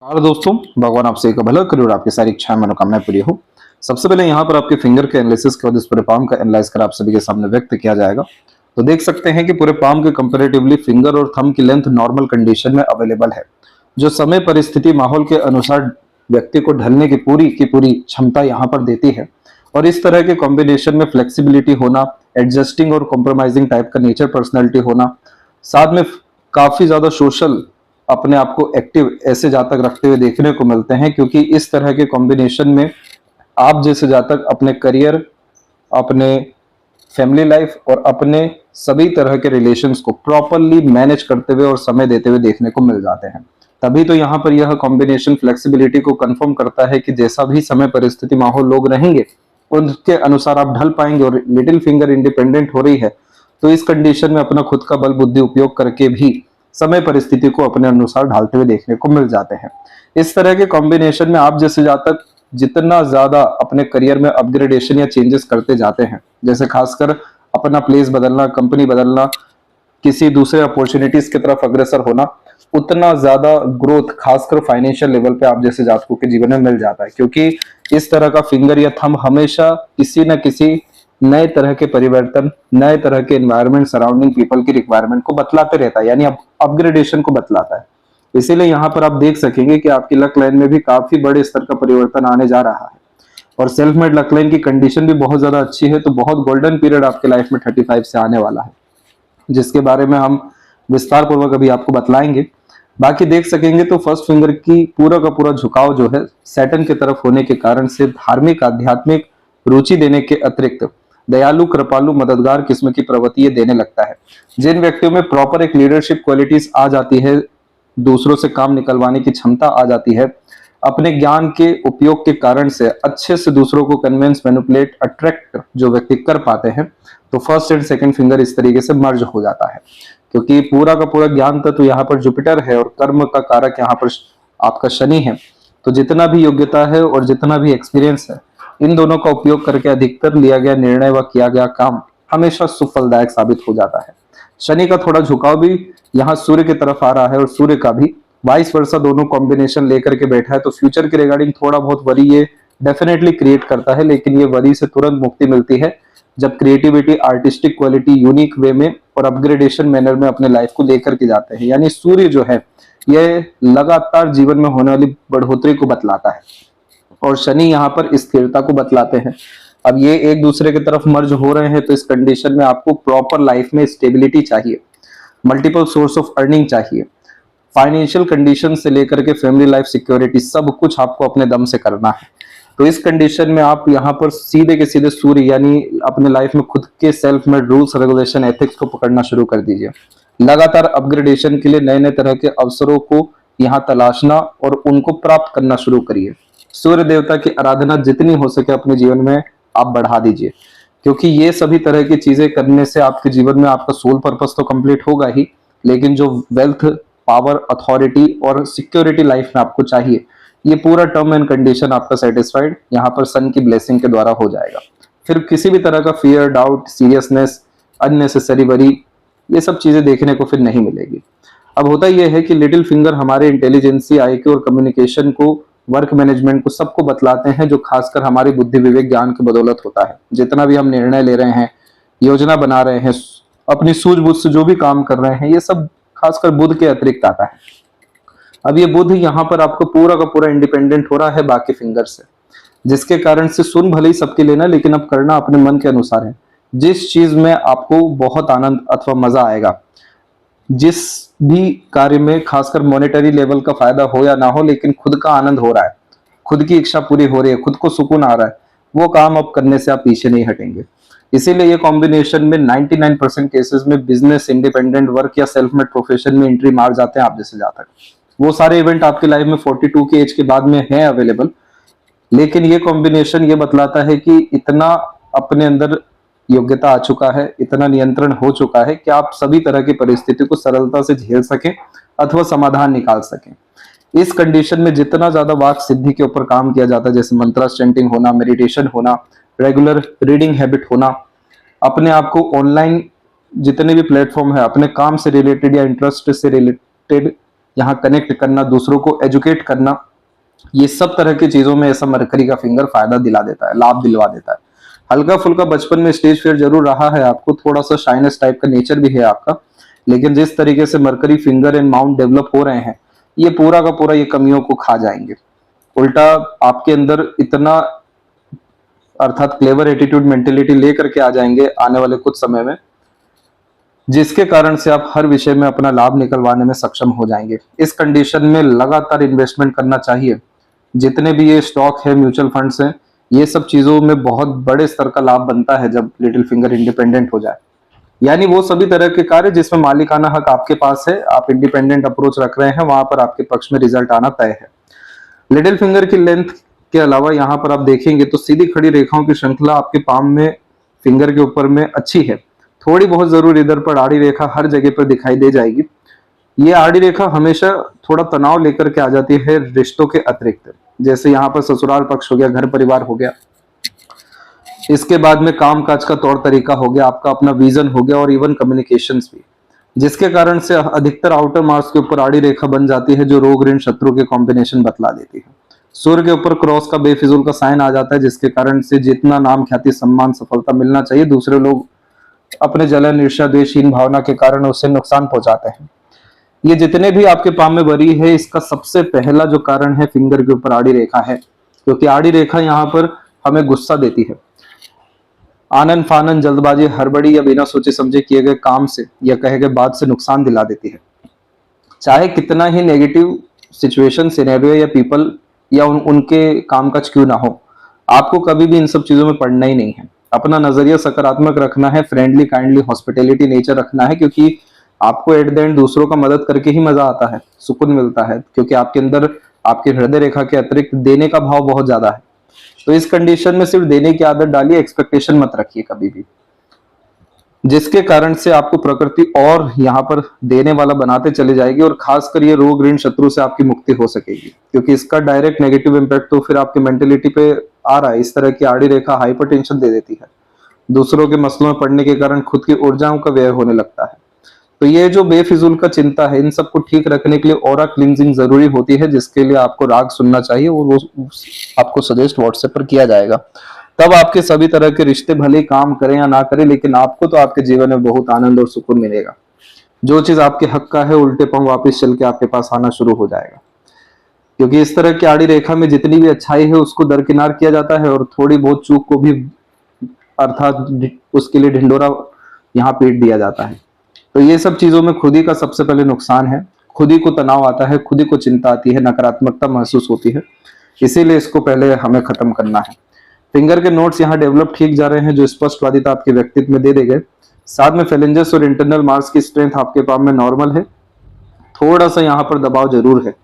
और दोस्तों, भगवान आपसे एक भला करे और आपकी सारी इच्छाएं मनोकामनाएं पूरी हो। सबसे पहले यहाँ पर आपके फिंगर के एनालिसिस के बाद इस पूरे पाम का एनालाइज कर आप सभी के सामने व्यक्त किया जाएगा। तो देख सकते हैं कि पूरे पाम के कंपैरेटिवली फिंगर और थंब की लेंथ नॉर्मल कंडीशन में अवेलेबल है, जो समय परिस्थिति माहौल के अनुसार व्यक्ति को ढलने की पूरी क्षमता यहाँ पर देती है। और इस तरह के कॉम्बिनेशन में फ्लेक्सिबिलिटी होना, एडजस्टिंग और कॉम्प्रोमाइजिंग टाइप का नेचर पर्सनैलिटी होना, साथ में काफी ज्यादा सोशल अपने आप को एक्टिव ऐसे जातक रखते हुए देखने को मिलते हैं, क्योंकि इस तरह के कॉम्बिनेशन में आप जैसे जातक अपने करियर, अपने फैमिली लाइफ और अपने सभी तरह के रिलेशंस को प्रॉपरली मैनेज करते हुए और समय देते हुए देखने को मिल जाते हैं। तभी तो यहाँ पर यह कॉम्बिनेशन फ्लेक्सिबिलिटी को कंफर्म करता है कि जैसा भी समय परिस्थिति माहौल लोग रहेंगे उनके अनुसार आप ढल पाएंगे। और लिटिल फिंगर इंडिपेंडेंट हो रही है तो इस कंडीशन में अपना खुद का बल बुद्धि उपयोग करके भी समय परिस्थिति को अपने अनुसार ढालते हुए देखने को मिल जाते हैं। इस तरह के कॉम्बिनेशन में आप जैसे जातक जितना ज्यादा अपने करियर में अपग्रेडेशन या चेंजेस करते जाते हैं, जैसे खासकर अपना प्लेस बदलना, कंपनी बदलना, किसी दूसरे अपॉर्चुनिटीज की तरफ अग्रसर होना, उतना ज्यादा ग्रोथ खासकर फाइनेंशियल लेवल पे आप जैसे जातकों के जीवन में मिल जाता है। क्योंकि इस तरह का फिंगर या थंब हमेशा किसी न किसी नए तरह के परिवर्तन, नए तरह के एनवायरनमेंट, सराउंडिंग पीपल की रिक्वायरमेंट को बतलाते रहता है, यानी अपग्रेडेशन को बतलाता है। इसीलिए यहाँ पर आप देख सकेंगे कि आपकी लक लाइन में भी काफी बड़े स्तर का परिवर्तन आने जा रहा है। और सेल्फ मेड लक लाइन की कंडीशन भी बहुत ज्यादा अच्छी है, तो बहुत गोल्डन पीरियड आपके लाइफ में 35 से आने वाला है, जिसके बारे में हम विस्तार पूर्वक अभी आपको बतलाएंगे। बाकी देख सकेंगे तो फर्स्ट फिंगर की पूरा का पूरा झुकाव जो है सैटर्न की तरफ होने के कारण से धार्मिक आध्यात्मिक रुचि देने के अतिरिक्त दयालु, कृपालु, मददगार किस्म की प्रवृत्ति ये देने लगता है। जिन व्यक्तियों में प्रॉपर एक लीडरशिप क्वालिटीज आ जाती है, दूसरों से काम निकलवाने की क्षमता आ जाती है, अपने ज्ञान के उपयोग के कारण से अच्छे से दूसरों को कन्विंस, मैनिपुलेट, अट्रैक्ट जो व्यक्ति कर पाते हैं, तो फर्स्ट एंड सेकंड फिंगर इस तरीके से मर्ज हो जाता है। क्योंकि पूरा का पूरा ज्ञान तत्व यहाँ पर जुपिटर है और कर्म का कारक यहाँ पर आपका शनि है। तो जितना भी योग्यता है और जितना भी एक्सपीरियंस है, इन दोनों का उपयोग करके अधिकतर लिया गया निर्णय व किया गया काम हमेशा सुफलदायक साबित हो जाता है। शनि का थोड़ा झुकाव भी यहाँ सूर्य की तरफ आ रहा है और सूर्य का भी वाइस वर्सा दोनों कॉम्बिनेशन लेकर के बैठा है, तो फ्यूचर के रिगार्डिंग थोड़ा बहुत वरी ये डेफिनेटली क्रिएट करता है। लेकिन ये वरी से तुरंत मुक्ति मिलती है जब creativity, artistic quality unique way में और अपग्रेडेशन मैनर में अपने लाइफ को लेकर के जाते हैं। यानी सूर्य जो है ये लगातार जीवन में होने वाली बढ़ोतरी को बतलाता है और शनि यहाँ पर स्थिरता को बतलाते हैं। अब ये एक दूसरे की तरफ मर्ज हो रहे हैं, तो इस कंडीशन में आपको प्रॉपर लाइफ में स्टेबिलिटी चाहिए, मल्टीपल सोर्स ऑफ अर्निंग चाहिए, फाइनेंशियल कंडीशन से लेकर के फैमिली लाइफ सिक्योरिटी, सब कुछ आपको अपने दम से करना है। तो इस कंडीशन में आप यहाँ पर सीधे के सीधे सूर्य यानी अपने लाइफ में खुद के self made rules, regulation, ethics को पकड़ना शुरू कर दीजिए। लगातार अपग्रेडेशन के लिए नए नए तरह के अवसरों को यहाँ तलाशना और उनको प्राप्त करना शुरू करिए। सूर्य देवता की आराधना जितनी हो सके अपने जीवन में आप बढ़ा दीजिए, क्योंकि ये सभी तरह की चीजें करने से आपके जीवन में आपका सोल पर्पस तो कंप्लीट होगा ही, लेकिन जो वेल्थ, पावर, अथॉरिटी और सिक्योरिटी लाइफ में आपको चाहिए, ये पूरा टर्म एंड कंडीशन आपका सेटिस्फाइड यहाँ पर सन की ब्लेसिंग के द्वारा हो जाएगा। फिर किसी भी तरह का fear, doubt, seriousness, unnecessary worry, ये सब चीजें देखने को फिर नहीं मिलेगी। अब होता यह है कि लिटिल फिंगर हमारे इंटेलिजेंसी, आईक्यू और कम्युनिकेशन को, वर्क मैनेजमेंट को, सबको बतलाते हैं, जो खासकर हमारी बुद्धि, विवेक, ज्ञान की बदौलत होता है। जितना भी हम निर्णय ले रहे हैं, योजना बना रहे हैं, अपनी सूझबूझ से जो भी काम कर रहे हैं, ये सब खासकर बुध के अतिरिक्त आता है। अब ये बुध यहाँ पर आपको पूरा का पूरा इंडिपेंडेंट हो रहा है बाकी फिंगर से, जिसके कारण से सुन भले ही सबके लेना, लेकिन अब करना अपने मन के अनुसार है। जिस चीज में आपको बहुत आनंद अथवा मजा आएगा, जिस भी कार्य में खासकर मॉनेटरी लेवल का फायदा हो या ना हो, लेकिन खुद का आनंद हो रहा है, खुद की इच्छा पूरी हो रही है, खुद को सुकून आ रहा है, वो काम अब करने से आप पीछे नहीं हटेंगे। इसीलिए ये कॉम्बिनेशन में 99% केसेस में बिजनेस, इंडिपेंडेंट वर्क या सेल्फ मेड प्रोफेशन में एंट्री मार जाते हैं आप जैसे जातक। वो सारे इवेंट आपके लाइफ में 42 की एज के बाद में है अवेलेबल, लेकिन ये कॉम्बिनेशन ये बतलाता है कि इतना अपने अंदर योग्यता आ चुका है, इतना नियंत्रण हो चुका है कि आप सभी तरह की परिस्थिति को सरलता से झेल सकें अथवा समाधान निकाल सकें। इस कंडीशन में जितना ज्यादा वाक सिद्धि के ऊपर काम किया जाता है, जैसे मंत्रा चैंटिंग होना, मेडिटेशन होना, रेगुलर रीडिंग हैबिट होना, अपने आप को ऑनलाइन जितने भी प्लेटफॉर्म है अपने काम से रिलेटेड या इंटरेस्ट से रिलेटेड यहाँ कनेक्ट करना, दूसरों को एजुकेट करना, ये सब तरह की चीजों में ऐसा मरकरी का फिंगर फायदा दिला देता है, लाभ दिलवा देता है। हल्का फुल्का बचपन में स्टेज फेयर जरूर रहा है आपको, थोड़ा सा शाइनेस टाइप का नेचर भी है आपका, लेकिन जिस तरीके से mercury finger and mount develop हो रहे हैं, ये पूरा का पूरा ये कमियों को खा जाएंगे। उल्टा आपके अंदर इतना अर्थात क्लेवर एटीट्यूड मेंटेलिटी लेकर के आ जाएंगे आने वाले कुछ समय में, जिसके कारण से आप हर विषय में अपना लाभ निकलवाने में सक्षम हो जाएंगे। इस कंडीशन में लगातार इन्वेस्टमेंट करना चाहिए। जितने भी ये स्टॉक है, म्यूचुअल फंड्स हैं, ये सब चीजों में बहुत बड़े स्तर का लाभ बनता है जब लिटिल फिंगर इंडिपेंडेंट हो जाए। यानी वो सभी तरह के कार्य जिसमें मालिकाना हक आपके पास है, आप इंडिपेंडेंट अप्रोच रख रहे हैं, वहां पर आपके पक्ष में रिजल्ट आना तय है। लिटिल फिंगर की लेंथ के अलावा यहाँ पर आप देखेंगे तो सीधी खड़ी रेखाओं की श्रृंखला आपके पाम में, फिंगर के ऊपर में अच्छी है। थोड़ी बहुत जरूर इधर पर आड़ी रेखा हर जगह पर दिखाई दे जाएगी। ये आड़ी रेखा हमेशा थोड़ा तनाव लेकर के आ जाती है रिश्तों के अतिरिक्त, जैसे यहाँ पर ससुराल पक्ष हो गया, घर परिवार हो गया, इसके बाद में काम काज का तौर तरीका हो गया, आपका अपना विजन हो गया, और इवन कम्युनिकेशंस भी, जिसके कारण से अधिकतर आउटर मार्क्स के ऊपर आड़ी रेखा बन जाती है जो रोग ऋण शत्रु के कॉम्बिनेशन बतला देती है। सूर्य के ऊपर क्रॉस का बेफिजूल का साइन आ जाता है, जिसके कारण से जितना नाम, ख्याति, सम्मान, सफलता मिलना चाहिए, दूसरे लोग अपने जलन, ईर्ष्या, द्वेषहीन भावना के कारण उससे नुकसान पहुंचाते हैं। ये जितने भी आपके पाम में बरी है, इसका सबसे पहला जो कारण है फिंगर के ऊपर आड़ी रेखा है, क्योंकि आड़ी रेखा यहाँ पर हमें गुस्सा देती है। आनन फानन, जल्दबाजी, हड़बड़ी या बिना सोचे समझे किए गए काम से या कहे गए बात से नुकसान दिला देती है। चाहे कितना ही नेगेटिव सिचुएशन, सिनेरियो या पीपल या उनके कामकाज क्यों ना हो, आपको कभी भी इन सब चीजों में पड़ना ही नहीं है। अपना नजरिया सकारात्मक रखना है, फ्रेंडली, काइंडली, हॉस्पिटैलिटी नेचर रखना है, क्योंकि आपको एट द एंड दूसरों का मदद करके ही मजा आता है, सुकून मिलता है, क्योंकि आपके अंदर आपके हृदय रेखा के अतिरिक्त देने का भाव बहुत ज्यादा है। तो इस कंडीशन में सिर्फ देने की आदत डालिए, एक्सपेक्टेशन मत रखिए कभी भी, जिसके कारण से आपको प्रकृति और यहाँ पर देने वाला बनाते चले जाएगी, और खासकर ये रोग ऋण शत्रु से आपकी मुक्ति हो सकेगी, क्योंकि इसका डायरेक्ट नेगेटिव इम्पैक्ट तो फिर आपके मेंटेलिटी पे आ रहा है। इस तरह की आड़ी रेखा हाइपरटेंशन दे देती है, दूसरों के मसलों में पड़ने के कारण खुद की ऊर्जाओं का व्यय होने लगता है। तो ये जो बेफिजूल का चिंता है, इन सबको ठीक रखने के लिए ऑरा क्लींजिंग जरूरी होती है, जिसके लिए आपको राग सुनना चाहिए, और वो आपको सजेस्ट व्हाट्सएप पर किया जाएगा। तब आपके सभी तरह के रिश्ते भले काम करें या ना करें, लेकिन आपको तो आपके जीवन में बहुत आनंद और सुकून मिलेगा। जो चीज आपके हक का है, उल्टे पांव वापस चल के आपके पास आना शुरू हो जाएगा, क्योंकि इस तरह की आड़ी रेखा में जितनी भी अच्छाई है उसको दरकिनार किया जाता है, और थोड़ी बहुत चूक को भी अर्थात उसके लिए ढिंडोरा यहाँ पीट दिया जाता है। तो ये सब चीजों में खुद ही का सबसे पहले नुकसान है, खुद ही को तनाव आता है, खुद ही को चिंता आती है, नकारात्मकता महसूस होती है, इसीलिए इसको पहले हमें खत्म करना है। फिंगर के नोट्स यहाँ डेवलप ठीक जा रहे हैं, जो स्पष्टवादिता आपके व्यक्तित्व में दे गए। साथ में फेलेंजेस और इंटरनल मार्क्स की स्ट्रेंथ आपके पाम में नॉर्मल है, थोड़ा सा यहाँ पर दबाव जरूर है,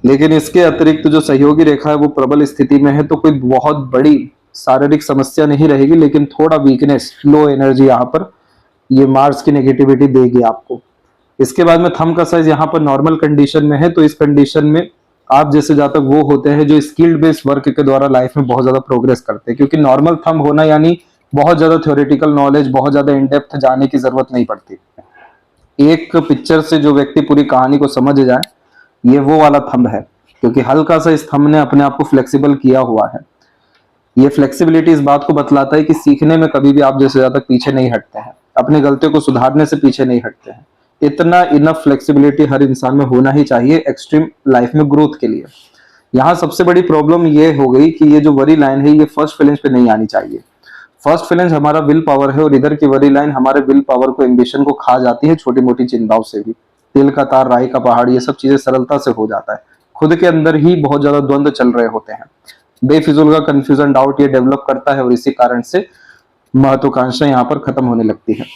लेकिन इसके अतिरिक्त जो सहयोगी रेखा है वो प्रबल स्थिति में है, तो कोई बहुत बड़ी शारीरिक समस्या नहीं रहेगी, लेकिन थोड़ा वीकनेस, लो एनर्जी यहाँ पर ये मार्स की नेगेटिविटी देगी आपको। इसके बाद में थंब का साइज यहाँ पर नॉर्मल कंडीशन में है, तो इस कंडीशन में आप जैसे जातक वो होते हैं जो स्किल्ड बेस्ड वर्क के द्वारा लाइफ में बहुत ज्यादा प्रोग्रेस करते हैं, क्योंकि नॉर्मल थंब होना यानी बहुत ज्यादा थ्योरेटिकल नॉलेज, बहुत ज्यादा इन डेप्थ जाने की जरूरत नहीं पड़ती। एक पिक्चर से जो व्यक्ति पूरी कहानी को समझ जाए, ये वो वाला थंब है, क्योंकि हल्का सा इस थंब ने अपने आप को फ्लेक्सिबल किया हुआ है। ये फ्लेक्सिबिलिटी इस बात को बतलाता है कि सीखने में कभी भी आप जैसे जातक पीछे नहीं हटते हैं, अपनी गलतियों को सुधारने से पीछे नहीं हटते हैं। इतना इनफ फ्लेक्सिबिलिटी हर इंसान में होना ही चाहिए एक्सट्रीम लाइफ में ग्रोथ के लिए। यहाँ सबसे बड़ी प्रॉब्लम ये हो गई कि ये जो वरी लाइन है ये फर्स्ट फ्लेंज पे नहीं आनी चाहिए। फर्स्ट फ्लेंज हमारा विल पावर है, और इधर की वरी लाइन हमारे विल पावर को, एम्बिशन को खा जाती है छोटी मोटी चिंताओं से भी। तिल का तार, राई का पहाड़, ये सब चीजें सरलता से हो जाता है। खुद के अंदर ही बहुत ज्यादा द्वंद्व चल रहे होते हैं, बेफिजूल का कंफ्यूजन, डाउट ये डेवलप करता है, और इसी कारण से महत्वाकांक्षा यहाँ पर खत्म होने लगती है।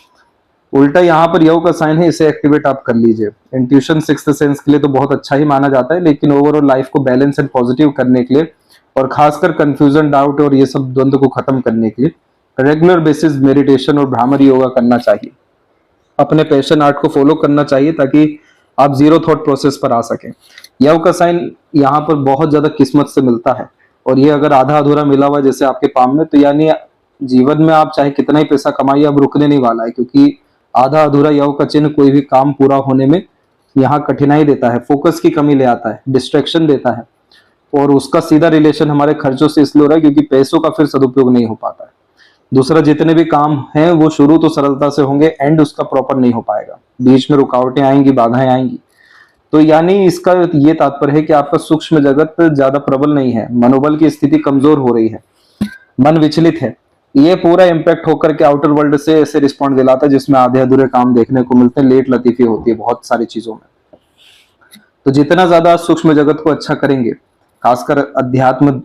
उल्टा यहाँ पर यव का साइन है, इसे एक्टिवेट आप कर लीजिए। इंट्यूशन, सिक्स्थ सेंस के लिए तो बहुत अच्छा ही माना जाता है, लेकिन ओवरऑल लाइफ को बैलेंस एंड पॉजिटिव करने के लिए, और खासकर कंफ्यूजन, डाउट और ये सब द्वंद्व को खत्म करने के लिए रेगुलर बेसिस मेडिटेशन और भ्रामरी योगा करना चाहिए। अपने पैशन आर्ट को फॉलो करना चाहिए, ताकि आप जीरो थॉट प्रोसेस पर आ सकें। यव का साइन यहाँ पर बहुत ज्यादा किस्मत से मिलता है, और ये अगर आधा अधूरा मिला हुआ जैसे आपके पाम में, तो यानी जीवन में आप चाहे कितना ही पैसा कमाइए, अब रुकने नहीं वाला है, क्योंकि आधा अधूरा यव का चिन्ह कोई भी काम पूरा होने में यहाँ कठिनाई देता है, फोकस की कमी ले आता है, डिस्ट्रैक्शन देता है, और उसका सीधा रिलेशन हमारे खर्चों से इसलिए हो रहा है क्योंकि पैसों का फिर सदुपयोग नहीं हो पाता है। दूसरा, जितने भी काम हैं वो शुरू तो सरलता से होंगे, एंड उसका प्रॉपर नहीं हो पाएगा, बीच में रुकावटें आएंगी, बाधाएं आएंगी। तो यानी इसका ये तात्पर्य है कि आपका सूक्ष्म जगत ज्यादा प्रबल नहीं है, मनोबल की स्थिति कमजोर हो रही है, मन विचलित है। ये पूरा इम्पैक्ट होकर के आउटर वर्ल्ड से ऐसे रिस्पॉन्ड दिलाता है जिसमें आधे अधूरे काम देखने को मिलते हैं, लेट लतीफी होती है बहुत सारी चीजों में। तो जितना ज्यादा सूक्ष्म जगत को अच्छा करेंगे, खासकर अध्यात्म,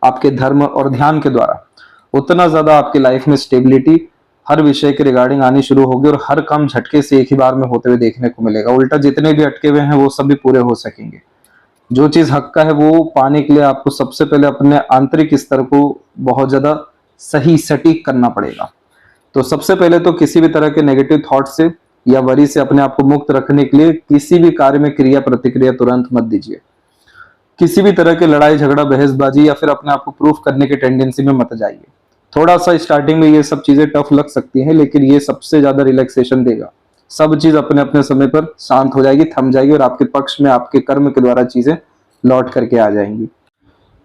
आपके धर्म और ध्यान के द्वारा, उतना ज्यादा आपकी लाइफ में स्टेबिलिटी हर विषय के रिगार्डिंग आनी शुरू होगी, और हर काम झटके से एक ही बार में होते हुए देखने को मिलेगा। उल्टा जितने भी अटके हुए हैं वो सब भी पूरे हो सकेंगे। जो चीज हक का है वो पाने के लिए आपको सबसे पहले अपने आंतरिक स्तर को बहुत ज्यादा सही सटीक करना पड़ेगा। तो सबसे पहले तो किसी भी तरह के नेगेटिव थॉट से या वरी से अपने आप को मुक्त रखने के लिए किसी भी कार्य में क्रिया प्रतिक्रिया तुरंत मत दीजिए। किसी भी तरह के लड़ाई झगड़ा बहसबाजी या फिर अपने आप को प्रूफ करने की टेंडेंसी में मत जाइए। थोड़ा सा स्टार्टिंग में ये सब चीजें टफ लग सकती हैं, लेकिन ये सबसे ज्यादा रिलैक्सेशन देगा। सब चीज अपने अपने समय पर शांत हो जाएगी, थम जाएगी, और आपके पक्ष में आपके कर्म के द्वारा चीजें लौट करके आ जाएंगी।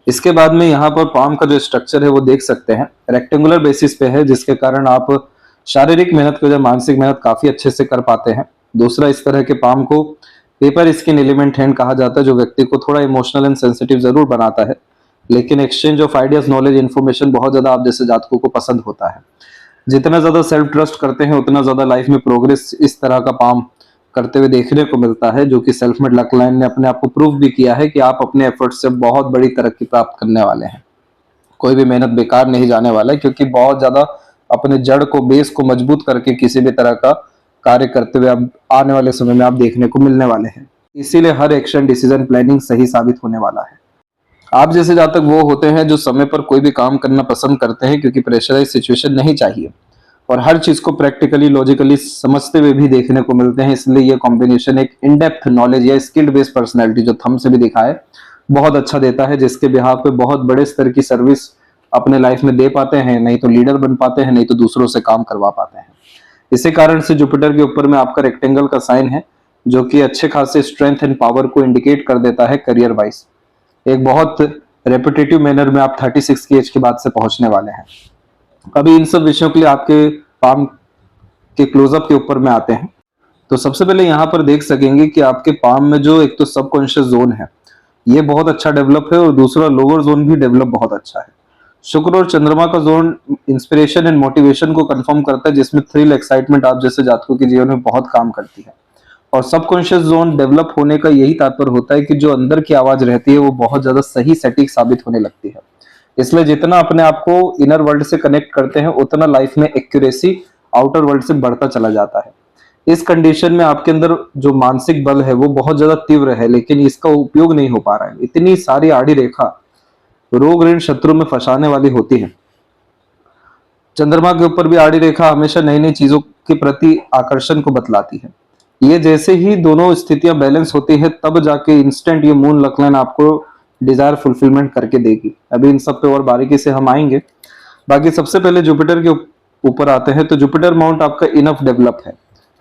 इसके बाद में यहाँ पर पाम का जो स्ट्रक्चर है वो देख सकते हैं, रेक्टेंगुलर बेसिस पे है, जिसके कारण आप शारीरिक मेहनत की वजह मानसिक मेहनत काफी अच्छे से कर पाते हैं। दूसरा, इस तरह के पाम को पेपर स्किन एलिमेंट हैंड कहा जाता है, जो व्यक्ति को थोड़ा इमोशनल एंड सेंसिटिव जरूर बनाता है, लेकिन exchange of ideas, knowledge, information बहुत ज्यादा आप जैसे जातकों को पसंद होता है। जितना ज्यादा सेल्फ ट्रस्ट करते हैं उतना ज्यादा लाइफ में प्रोग्रेस इस तरह का पाम करते हुए देखने को मिलता है, जो कि सेल्फ मेड लक लाइन ने अपने आप को प्रूव भी किया है कि आप अपने एफर्ट से बहुत बड़ी तरक्की प्राप्त करने वाले हैं। कोई भी मेहनत बेकार नहीं जाने वाला है, क्योंकि बहुत ज्यादा अपने जड़ को, बेस को मजबूत करके किसी भी तरह का कार्य करते हुए अब आने वाले समय में आप देखने को मिलने वाले हैं। इसीलिए हर एक्शन, डिसीजन, प्लानिंग सही साबित होने वाला है। आप जैसे जातक वो होते हैं जो समय पर कोई भी काम करना पसंद करते हैं, क्योंकि प्रेशराइज सिचुएशन नहीं चाहिए, और हर चीज को प्रैक्टिकली, लॉजिकली समझते हुए भी देखने को मिलते हैं। इसलिए ये कॉम्बिनेशन एक इन डेप्थ नॉलेज या स्किल्ड बेस्ड पर्सनैलिटी, जो थंब से भी दिखा है, बहुत अच्छा देता है, जिसके बिहाफ पे बहुत बड़े स्तर की सर्विस अपने लाइफ में दे पाते हैं, नहीं तो लीडर बन पाते हैं, नहीं तो दूसरों से काम करवा पाते हैं। इसी कारण से जुपिटर के ऊपर में आपका रेक्टेंगल का साइन है, जो कि अच्छे खासे स्ट्रेंथ एंड पावर को इंडिकेट कर देता है करियर वाइज। एक बहुत रेपिटेटिव मैनर में आप 36 की एज के बाद से पहुंचने वाले हैं। अभी इन सब विषयों के लिए आपके पाम के क्लोजअप के ऊपर में आते हैं। तो सबसे पहले यहाँ पर देख सकेंगे कि आपके पाम में जो एक तो सबकॉन्शियस जोन है ये बहुत अच्छा डेवलप है, और दूसरा लोअर जोन भी डेवलप बहुत अच्छा है। शुक्र और चंद्रमा का जोन इंस्पिरेशन एंड मोटिवेशन को कंफर्म करता है, जिसमें थ्रिल, एक्साइटमेंट आप जैसे जातकों के जीवन में बहुत काम करती है। और सबकॉन्शियस जोन डेवलप होने का यही तात्पर्य होता है कि जो अंदर की आवाज रहती है वो बहुत ज्यादा सही, सटीक साबित होने लगती है। इसलिए जितना अपने आप को इनर वर्ल्ड से कनेक्ट करते हैं उतना लाइफ में एक्यूरेसी आउटर वर्ल्ड से बढ़ता चला जाता है। इस कंडीशन में आपके अंदर जो मानसिक बल है वो बहुत ज्यादा तीव्र है, लेकिन इसका उपयोग नहीं हो पा रहा है। इतनी सारी आड़ी रेखा रोग, ऋण, शत्रु में फंसाने वाली होती है। चंद्रमा के ऊपर भी आड़ी रेखा हमेशा नई नई चीजों के प्रति आकर्षण को बतलाती है। ये जैसे ही दोनों स्थितियां बैलेंस होती है तब जाके इंस्टेंट ये मून लक लाइन आपको डिजायर फुलफिलमेंट करके देगी। अभी इन सब पे और बारीकी से हम आएंगे। बाकी सबसे पहले जुपिटर के ऊपर आते हैं। तो जुपिटर माउंट आपका इनफ डेवलप है।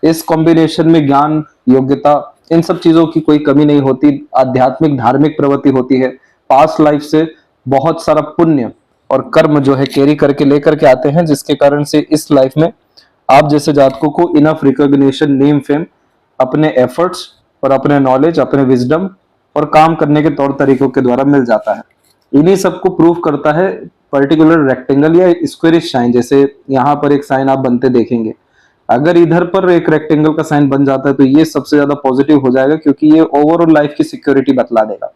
इस कॉम्बिनेशन में ज्ञान, योग्यता, इन सब चीजों की कोई कमी नहीं होती। आध्यात्मिक, धार्मिक प्रवृत्ति होती है। पास्ट लाइफ से बहुत सारा पुण्य और कर्म जो है कैरी करके लेकर के आते हैं, जिसके कारण से इस लाइफ में आप जैसे जातकों को इनफ रिकॉग्निशन, नेम, फेम अपने एफर्ट्स और अपने नॉलेज, अपने विजडम और काम करने के तौर तरीकों के द्वारा मिल जाता है। इन्हीं सबको प्रूव करता है पर्टिकुलर रेक्टेंगल या स्क्वेरिश साइन। जैसे यहाँ पर एक साइन आप बनते देखेंगे, अगर इधर पर एक रेक्टेंगल का साइन बन जाता है तो ये सबसे ज्यादा पॉजिटिव हो जाएगा, क्योंकि ये ओवरऑल लाइफ की सिक्योरिटी बतला देगा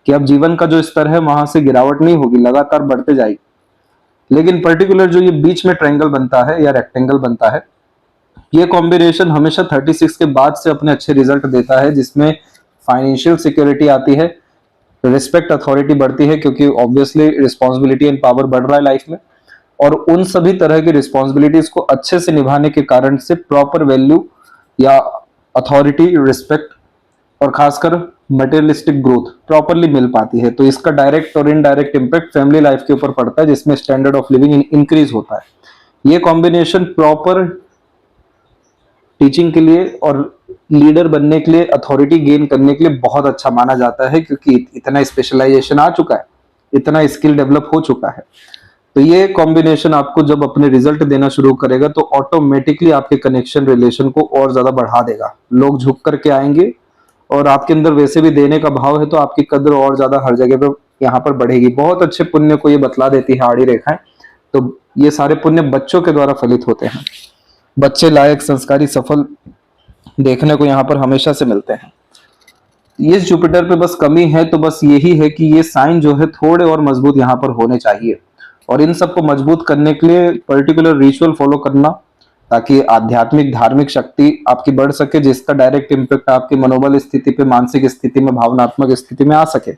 कि अब जीवन का जो स्तर है वहां से गिरावट नहीं होगी, लगातार बढ़ते जाएगी। लेकिन पर्टिकुलर जो ये बीच में ट्रायंगल बनता है या रेक्टेंगल बनता है, ये कॉम्बिनेशन हमेशा 36 के बाद से अपने अच्छे रिजल्ट देता है, जिसमें फाइनेंशियल सिक्योरिटी आती है, रिस्पेक्ट, अथॉरिटी बढ़ती है, क्योंकि ऑब्वियसली रिस्पॉन्सिबिलिटी एंड पावर बढ़ रहा है लाइफ में। और उन सभी तरह की रिस्पॉन्सिबिलिटीज को अच्छे से निभाने के कारण से प्रॉपर वैल्यू या अथॉरिटी, रिस्पेक्ट और खासकर मटेरियलिस्टिक ग्रोथ प्रॉपरली मिल पाती है। तो इसका डायरेक्ट और इनडायरेक्ट इम्पैक्ट फैमिली लाइफ के ऊपर पड़ता है, जिसमें स्टैंडर्ड ऑफ लिविंग इंक्रीज होता है। ये कॉम्बिनेशन प्रॉपर टीचिंग के लिए और लीडर बनने के लिए, अथॉरिटी गेन करने के लिए बहुत अच्छा माना जाता है, क्योंकि इतना स्पेशलाइजेशन आ चुका है, इतना स्किल डेवलप हो चुका है। तो ये कॉम्बिनेशन आपको जब अपने रिजल्ट देना शुरू करेगा तो ऑटोमेटिकली आपके कनेक्शन रिलेशन को और ज्यादा बढ़ा देगा। लोग झुक करके आएंगे और आपके अंदर वैसे भी देने का भाव है, तो आपकी कद्र और ज्यादा हर जगह पे यहाँ पर बढ़ेगी। बहुत अच्छे पुण्य को ये बतला देती है आड़ी रेखाएं। तो ये सारे पुण्य बच्चों के द्वारा फलित होते हैं। बच्चे लायक, संस्कारी, सफल देखने को यहाँ पर हमेशा से मिलते हैं। ये जुपिटर पे बस कमी है तो बस यही है कि ये साइन जो है थोड़े और मजबूत यहाँ पर होने चाहिए, और इन सबको मजबूत करने के लिए पर्टिकुलर रिचुअल फॉलो करना, ताकि आध्यात्मिक धार्मिक शक्ति आपकी बढ़ सके, जिसका डायरेक्ट इम्पैक्ट आपकी मनोबल स्थिति पे, मानसिक स्थिति में, भावनात्मक स्थिति में आ सके।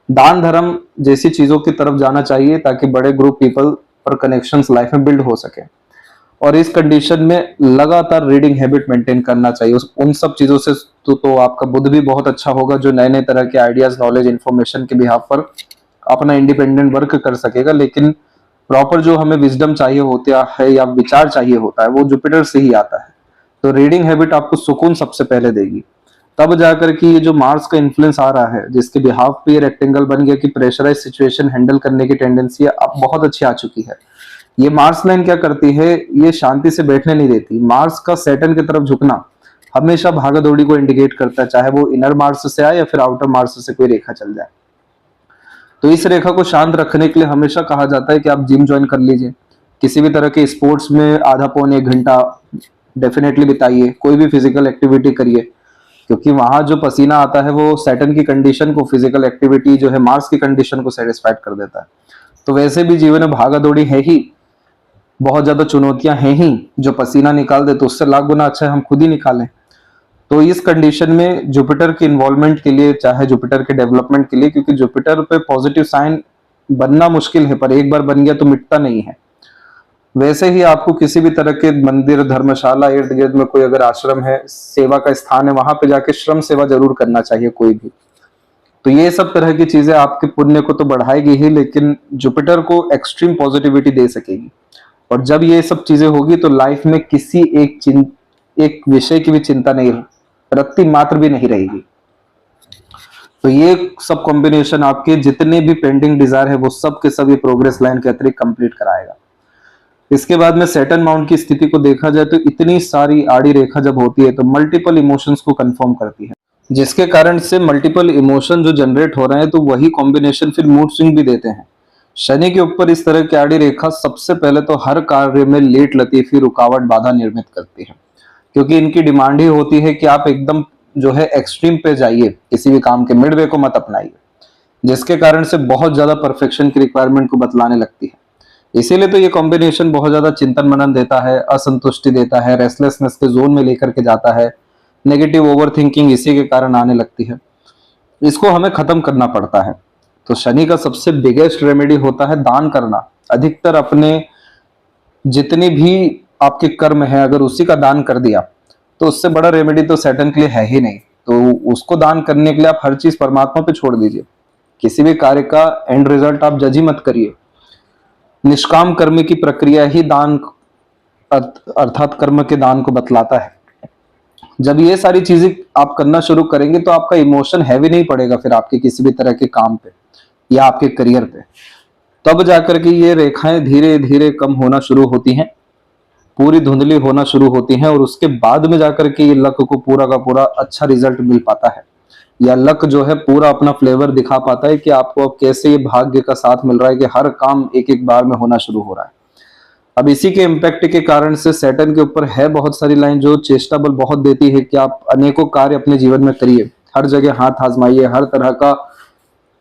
दान धर्म जैसी चीजों की तरफ जाना चाहिए ताकि बड़े ग्रुप पीपल और कनेक्शंस लाइफ में बिल्ड हो सके। और इस कंडीशन में लगातार रीडिंग हैबिट मेंटेन करना चाहिए। उन सब चीजों से तो आपका बुद्ध भी बहुत अच्छा होगा, जो नए नए तरह के आइडियाज, नॉलेज, इंफॉर्मेशन के बिहाफ पर अपना इंडिपेंडेंट वर्क कर सकेगा। लेकिन प्रॉपर जो हमें विजडम चाहिए होता है या विचार चाहिए होता है, वो जुपिटर से ही आता है। तो रीडिंग हैबिट आपको सुकून सबसे पहले देगी। तब जाकर के ये जो मार्स का इन्फ्लुएंस आ रहा है, जिसके बिहाफ पे रेक्टेंगल बन गया कि प्रेशराइज सिचुएशन हैंडल करने की टेंडेंसी अब बहुत अच्छी आ चुकी है। ये मार्स लाइन क्या करती है, ये शांति से बैठने नहीं देती। मार्स का सैटर्न की तरफ झुकना हमेशा भागा दौड़ी को इंडिकेट करता है, चाहे वो इनर मार्स से आए या फिर आउटर मार्स से कोई रेखा चल जाए। तो इस रेखा को शांत रखने के लिए हमेशा कहा जाता है कि आप जिम ज्वाइन कर लीजिए, किसी भी तरह के स्पोर्ट्स में आधा पौने 1 घंटा डेफिनेटली बिताइए, कोई भी फिजिकल एक्टिविटी करिए, क्योंकि वहां जो पसीना आता है वो सैटर्न की कंडीशन को, फिजिकल एक्टिविटी जो है मार्स की कंडीशन को सेटिस्फाइड कर देता है। तो वैसे भी जीवन में भागा दौड़ी है ही, बहुत ज्यादा चुनौतियां हैं ही, जो पसीना निकाल दे तो उससे लाख गुना अच्छा है हम खुद ही निकालें। तो इस कंडीशन में जुपिटर के इन्वॉल्वमेंट के लिए, चाहे जुपिटर के डेवलपमेंट के लिए, क्योंकि जुपिटर पे पॉजिटिव साइन बनना मुश्किल है पर एक बार बन गया तो मिटता नहीं है। वैसे ही आपको किसी भी तरह के मंदिर, धर्मशाला, इर्द गिर्द में कोई अगर आश्रम है, सेवा का स्थान है, वहां पे जाके श्रम सेवा जरूर करना चाहिए कोई भी। तो ये सब तरह की चीजें आपके पुण्य को तो बढ़ाएगी ही, लेकिन जुपिटर को एक्सट्रीम पॉजिटिविटी दे सकेगी। और जब ये सब चीजें होगी तो लाइफ में किसी एक विषय की भी चिंता नहीं, रत्ती मात्र भी नहीं रहेगी। तो ये सब कॉम्बिनेशन आपके जितने भी पेंडिंग डिजायर है वो सब के सब ये प्रोग्रेस लाइन के अतिरिक्त कंप्लीट कराएगा। इसके बाद में सैटर्न माउंट की स्थिति को देखा जाए तो इतनी सारी आड़ी रेखा जब होती है तो मल्टीपल इमोशंस को कंफर्म करती है, जिसके कारण से मल्टीपल इमोशन जो जनरेट हो रहे हैं तो वही कॉम्बिनेशन फिर मूड स्विंग भी देते हैं। शनि के ऊपर इस तरह की आड़ी रेखा सबसे पहले तो हर कार्य में लेट लतीफी, रुकावट, बाधा निर्मित करती है, क्योंकि इनकी डिमांड ही होती है कि आप एकदम जो है एक्सट्रीम पे जाइए, किसी भी काम के मिडवे को मत अपनाइए, जिसके कारण से बहुत ज्यादा परफेक्शन की रिक्वायरमेंट को बतलाने लगती है। इसीलिए तो ये कॉम्बिनेशन बहुत ज्यादा चिंतन मनन देता है, असंतुष्टि देता है, रेस्टलेसनेस के जोन में लेकर के जाता है, नेगेटिव ओवर थिंकिंग इसी के कारण आने लगती है। इसको हमें खत्म करना पड़ता है। तो शनि का सबसे बिगेस्ट रेमेडी होता है दान करना। अधिकतर अपने जितने भी आपके कर्म है अगर उसी का दान कर दिया तो उससे बड़ा रेमेडी तो सैटर्न के लिए है ही नहीं। तो उसको दान करने के लिए आप हर चीज परमात्मा पे छोड़ दीजिए। किसी भी कार्य का एंड रिजल्ट आप जज ही मत करिए। निष्काम कर्म की प्रक्रिया ही दान अर्थात कर्म के दान को बतलाता है। जब ये सारी चीजें आप करना शुरू करेंगे तो आपका इमोशन हैवी नहीं पड़ेगा फिर आपके किसी भी तरह के काम पे या आपके करियर पे। तब जाकर के ये रेखाएं धीरे धीरे कम होना शुरू होती हैं, पूरी धुंधली होना शुरू होती हैं, और उसके बाद में जाकर के ये लक को पूरा का पूरा अच्छा रिजल्ट मिल पाता है, या लक जो है पूरा अपना फ्लेवर दिखा पाता है कि आपको अब कैसे ये भाग्य का साथ मिल रहा है कि हर काम एक एक बार में होना शुरू हो रहा है। अब इसी के इम्पैक्ट के कारण से सैटर्न के ऊपर है बहुत सारी लाइन जो चेष्टा बल बहुत देती है कि आप अनेकों कार्य अपने जीवन में करिए, हर जगह हाथ आजमाइए, हर तरह का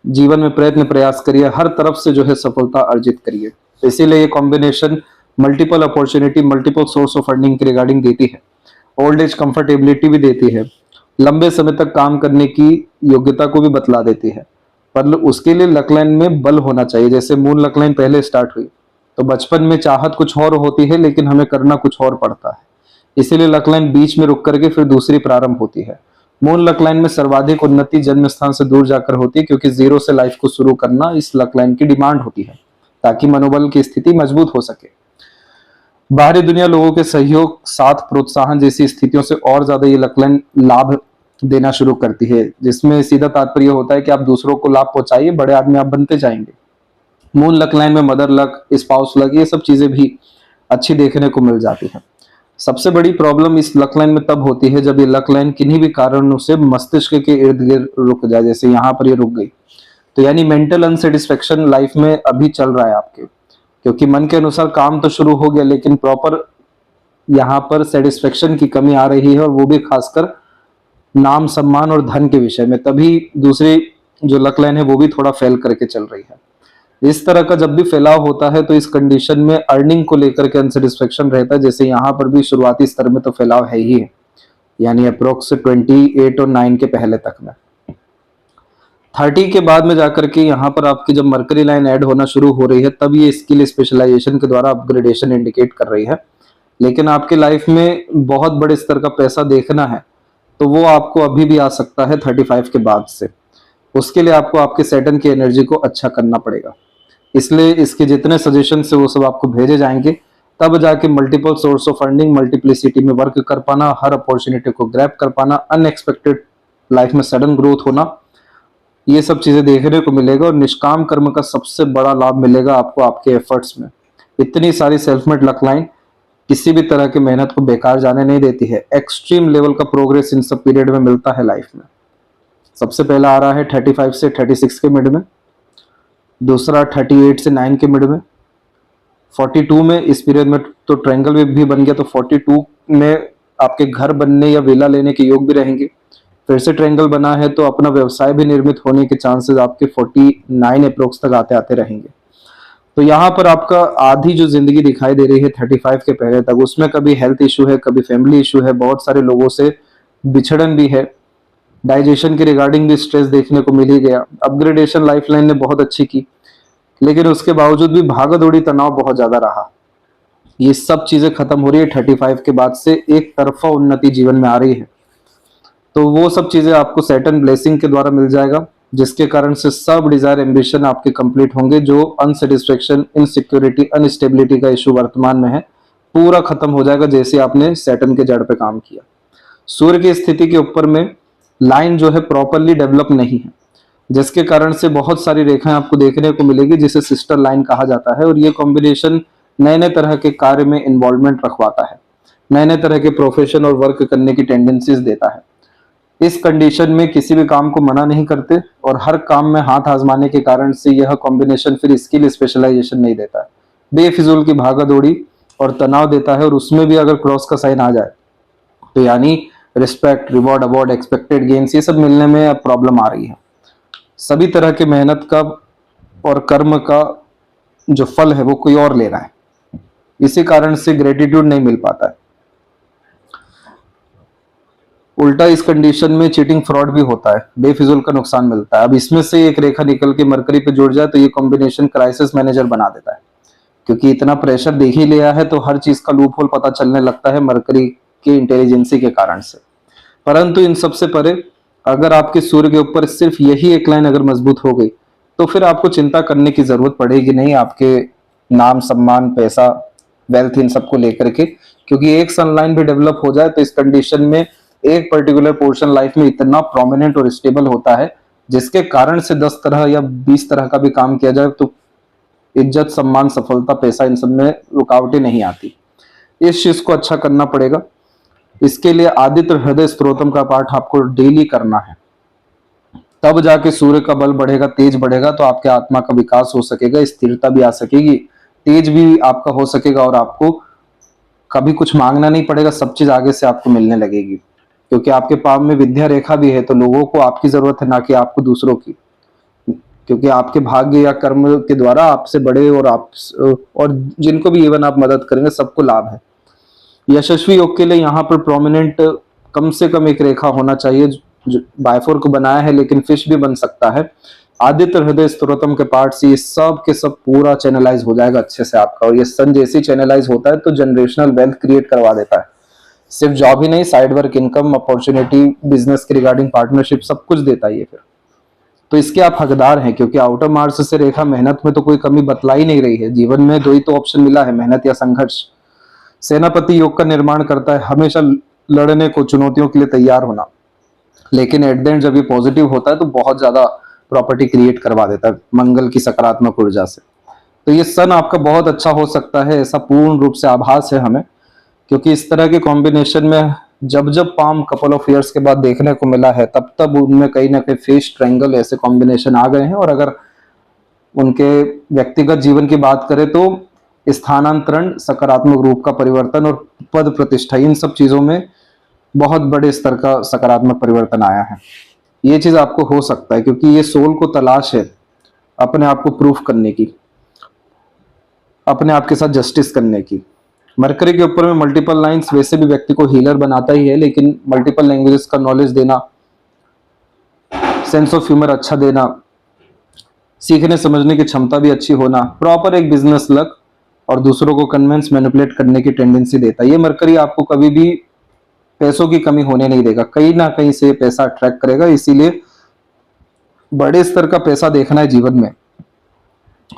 जीवन में प्रयत्न प्रयास करिए, हर तरफ से जो है सफलता अर्जित करिए। इसीलिए ये combination multiple opportunity, multiple source of earning के रिगार्डिंग देती है। ओल्ड एज कंफर्टेबिलिटी भी देती है, लंबे समय तक काम करने की योग्यता को भी बतला देती है। पर उसके लिए लक लाइन में बल होना चाहिए। जैसे मून लक लाइन पहले स्टार्ट हुई तो बचपन में चाहत कुछ और होती है लेकिन हमें करना कुछ और पड़ता है, इसीलिए लक लाइन बीच में रुक करके फिर दूसरी प्रारंभ होती है। मून लक लाइन में सर्वाधिक उन्नति जन्म स्थान से दूर जाकर होती है, क्योंकि जीरो से लाइफ को शुरू करना इस लक लाइन की डिमांड होती है ताकि मनोबल की स्थिति मजबूत हो सके। बाहरी दुनिया लोगों के सहयोग, साथ, प्रोत्साहन जैसी स्थितियों से और ज्यादा ये लक लाइन लाभ देना शुरू करती है, जिसमें सीधा तात्पर्य होता है कि आप दूसरों को लाभ पहुंचाइए, बड़े आदमी आप बनते जाएंगे। मून लक लाइन में मदर लक, स्पाउस लक, ये सब चीजें भी अच्छी देखने को मिल जाती है। सबसे बड़ी प्रॉब्लम इस लक लाइन में तब होती है जब ये लक लाइन किन्हीं भी कारणों से मस्तिष्क के इर्द गिर्द रुक जाए, जैसे यहाँ पर ये रुक गई। तो यानी मेंटल अनसेटिस्फेक्शन लाइफ में अभी चल रहा है आपके, क्योंकि मन के अनुसार काम तो शुरू हो गया लेकिन प्रॉपर यहाँ पर सेटिस्फेक्शन की कमी आ रही है, और वो भी खासकर नाम, सम्मान और धन के विषय में। तभी दूसरी जो लक लाइन है वो भी थोड़ा फेल करके चल रही है। इस तरह का जब भी फैलाव होता है तो इस कंडीशन में अर्निंग को लेकर के अनसेटिस्फेक्शन रहता है, जैसे यहाँ पर भी शुरुआती स्तर में तो फैलाव है ही है, यानी अप्रोक्स 28 और 9 के पहले तक में। 30 के बाद में जाकर के यहाँ पर आपकी जब मरकरी लाइन ऐड होना शुरू हो रही है, तब ये स्किल स्पेशलाइजेशन के द्वारा अपग्रेडेशन इंडिकेट कर रही है। लेकिन आपके लाइफ में बहुत बड़े स्तर का पैसा देखना है तो वो आपको अभी भी आ सकता है 35 के बाद से। उसके लिए आपको आपके सैटर्न की एनर्जी को अच्छा करना पड़ेगा, इसलिए इसके जितने सजेशन है वो सब आपको भेजे जाएंगे, तब जाके multiple source of earning, multiplicity में वर्क कर पाना, हर अपॉर्चुनिटी को ग्रैब कर पाना, अनएक्सपेक्टेड लाइफ में सडन ग्रोथ होना, ये सब चीजें देखने को मिलेगा। और निष्काम कर्म का सबसे बड़ा लाभ मिलेगा आपको आपके एफर्ट्स में। इतनी सारी सेल्फ मेड लक लाइन किसी भी तरह की मेहनत को बेकार जाने नहीं देती है। एक्सट्रीम लेवल का प्रोग्रेस इन सब पीरियड में मिलता है लाइफ में। सबसे पहला आ रहा है 35 से 36 के मिड में, दूसरा 38 से 9 के मिड में, 42 में इस पीरियड में तो ट्रायंगल भी बन गया, तो 42 में आपके घर बनने या विला लेने के योग भी रहेंगे। फिर से ट्रायंगल बना है तो अपना व्यवसाय भी निर्मित होने के चांसेस आपके 49 अप्रोक्स तक आते आते रहेंगे। तो यहाँ पर आपका आधी जो जिंदगी दिखाई दे रही है 35 के पहले तक, उसमें कभी हेल्थ इशू है, कभी फैमिली इशू है, बहुत सारे लोगों से बिछड़न भी है, डाइजेशन के रिगार्डिंग भी स्ट्रेस देखने को मिल ही गया। अपग्रेडेशन लाइफलाइन ने बहुत अच्छी की, लेकिन उसके बावजूद भी भागा दौड़ी तनाव बहुत ज्यादा रहा। ये सब चीजें खत्म हो रही है 35 के बाद से, एक तरफा उन्नति जीवन में आ रही है। तो वो सब चीजें आपको सैटर्न ब्लेसिंग के द्वारा मिल जाएगा, जिसके कारण से सब डिजायर एम्बिशन आपके कंप्लीट होंगे। जो अनसेटिस्फेक्शन, इनसिक्योरिटी, अनस्टेबिलिटी का इशू वर्तमान में है, पूरा खत्म हो जाएगा जैसे आपने सैटर्न के जड़ पे काम किया। सूर्य की स्थिति के ऊपर में लाइन जो है प्रॉपरली डेवलप नहीं है, जिसके कारण से बहुत सारी रेखाएं आपको देखने को मिलेगी, जिसे सिस्टर लाइन कहा जाता है। और ये कॉम्बिनेशन नए नए तरह के कार्य में इन्वॉल्वमेंट रखवाता है, नए नए तरह के प्रोफेशन और वर्क करने की टेंडेंसीज देता है। इस कंडीशन में किसी भी काम को मना नहीं करते, और हर काम में हाथ आजमाने के कारण से यह कॉम्बिनेशन फिर स्किल स्पेशलाइजेशन नहीं देता है, बेफिजूल की भागा दौड़ी और तनाव देता है। और उसमें भी अगर क्रॉस का साइन आ जाए तो यानी respect, reward, award, expected gains, ये सब मिलने में अब प्रॉब्लम आ रही है। सभी तरह के मेहनत का और कर्म का जो फल है वो कोई और ले रहा है, इसी कारण से ग्रेटिट्यूड नहीं मिल पाता है। उल्टा इस कंडीशन में चीटिंग, फ्रॉड भी होता है, बेफिजूल का नुकसान मिलता है। अब इसमें से एक रेखा निकल के मरकरी पे जुड़ जाए तो ये कॉम्बिनेशन क्राइसिस मैनेजर बना देता है, क्योंकि इतना प्रेशर देख ही लिया है तो हर चीज का लूप होल पता चलने लगता है मरकरी के इंटेलिजेंसी के कारण से। परंतु इन सबसे परे अगर आपके सूर्य के ऊपर सिर्फ यही एक लाइन अगर मजबूत हो गई तो फिर आपको चिंता करने की जरूरत पड़ेगी नहीं आपके नाम, सम्मान, पैसा, वेल्थ, इन सबको लेकर के। क्योंकि एक सनलाइन भी डेवलप हो जाए तो इस कंडीशन में एक पर्टिकुलर पोर्शन लाइफ में इतना प्रोमिनेंट और स्टेबल होता है, जिसके कारण से 10 तरह या 20 तरह का भी काम किया जाए तो इज्जत, सम्मान, सफलता, पैसा, इन सब में रुकावटें नहीं आती। इस चीज को अच्छा करना पड़ेगा। इसके लिए आदित्य हृदय स्त्रोतम का पाठ आपको डेली करना है, तब जाके सूर्य का बल बढ़ेगा, तेज बढ़ेगा, तो आपके आत्मा का विकास हो सकेगा, स्थिरता भी आ सकेगी, तेज भी आपका हो सकेगा, और आपको कभी कुछ मांगना नहीं पड़ेगा, सब चीज आगे से आपको मिलने लगेगी। क्योंकि आपके पाव में विद्या रेखा भी है, तो लोगों को आपकी जरूरत है, ना कि आपको दूसरों की। क्योंकि आपके भाग्य या कर्म के द्वारा आपसे बड़े और जिनको भी इवन आप मदद करेंगे सबको लाभ है। यशस्वी योग के लिए यहाँ पर प्रोमिनेंट कम से कम एक रेखा होना चाहिए, जो बायफोर को बनाया है लेकिन फिश भी बन सकता है। आदित्य हृदय स्त्रोतम के पार्ट से ये सब के सब पूरा चैनलाइज हो जाएगा अच्छे से आपका। और ये सन जैसी चैनलाइज होता है तो जनरेशनल वेल्थ क्रिएट करवा देता है। सिर्फ जॉब ही नहीं, side work, income, opportunity, business के रिगार्डिंग पार्टनरशिप, सब कुछ देता है ये फिर। तो इसके आप हकदार हैं, क्योंकि आउटर मार्स से रेखा मेहनत में तो कोई कमी बतला ही नहीं रही है। जीवन में दो ही तो ऑप्शन मिला है, मेहनत या संघर्ष। सेनापति योग का निर्माण करता है, हमेशा लड़ने को, चुनौतियों के लिए तैयार होना। लेकिन एट द एंड जब ये पॉजिटिव होता है तो बहुत ज्यादा प्रॉपर्टी क्रिएट करवा देता है मंगल की सकारात्मक ऊर्जा से। तो ये सन आपका बहुत अच्छा हो सकता है, ऐसा पूर्ण रूप से आभास है हमें, क्योंकि इस तरह के कॉम्बिनेशन में जब जब पाम कपल ऑफ ईयर्स के बाद देखने को मिला है, तब तब उनमें कहीं ना कहीं फेस ट्रायंगल ऐसे कॉम्बिनेशन आ गए हैं। और अगर उनके व्यक्तिगत जीवन की बात करें तो स्थानांतरण, सकारात्मक रूप का परिवर्तन और पद प्रतिष्ठा, इन सब चीजों में बहुत बड़े स्तर का सकारात्मक परिवर्तन आया है। ये चीज आपको हो सकता है क्योंकि ये सोल को तलाश है अपने आप को प्रूफ करने की, अपने आप के साथ जस्टिस करने की। मरकरी के ऊपर में मल्टीपल लाइंस वैसे भी व्यक्ति को हीलर बनाता ही है, लेकिन मल्टीपल लैंग्वेजेस का नॉलेज देना, सेंस ऑफ ह्यूमर अच्छा देना, सीखने समझने की क्षमता भी अच्छी होना, प्रॉपर एक बिजनेस लक और दूसरों को कन्विंस मैनिपुलेट करने की टेंडेंसी देता है। ये मरकरी आपको कभी भी पैसों की कमी होने नहीं देगा, कहीं ना कहीं से पैसा अट्रैक्ट करेगा। इसीलिए बड़े स्तर का पैसा देखना है जीवन में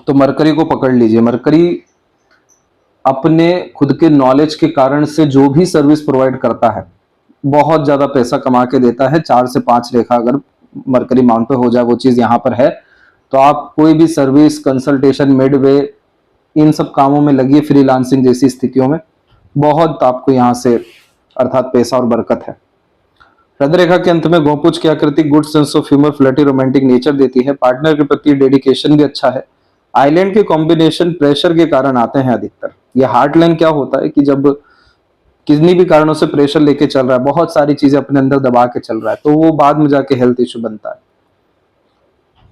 तो मरकरी को पकड़ लीजिए। मरकरी अपने खुद के नॉलेज के कारण से जो भी सर्विस प्रोवाइड करता है बहुत ज्यादा पैसा कमा के देता है। 4 से 5 रेखा अगर मरकरी माउंट पे हो जाए, वो चीज यहाँ पर है, तो आप कोई भी सर्विस, कंसल्टेशन, मिडवे, इन सब कामों में लगिए, फ्रीलांसिंग जैसी स्थितियों में बहुत आपको यहाँ से अर्थात पैसा और बरकत है। हृदय रेखा के अंत में गोपुज की आकृति good sense of humour, flirty, romantic nature देती है। पार्टनर के प्रति डेडिकेशन भी अच्छा है। आइलैंड के कॉम्बिनेशन प्रेशर के कारण आते हैं अधिकतर। ये हार्ट लाइन क्या होता है कि जब किसी भी कारणों से प्रेशर लेके चल रहा है, बहुत सारी चीजें अपने अंदर दबा के चल रहा है, तो वो बाद में जाके हेल्थ इश्यू बनता है।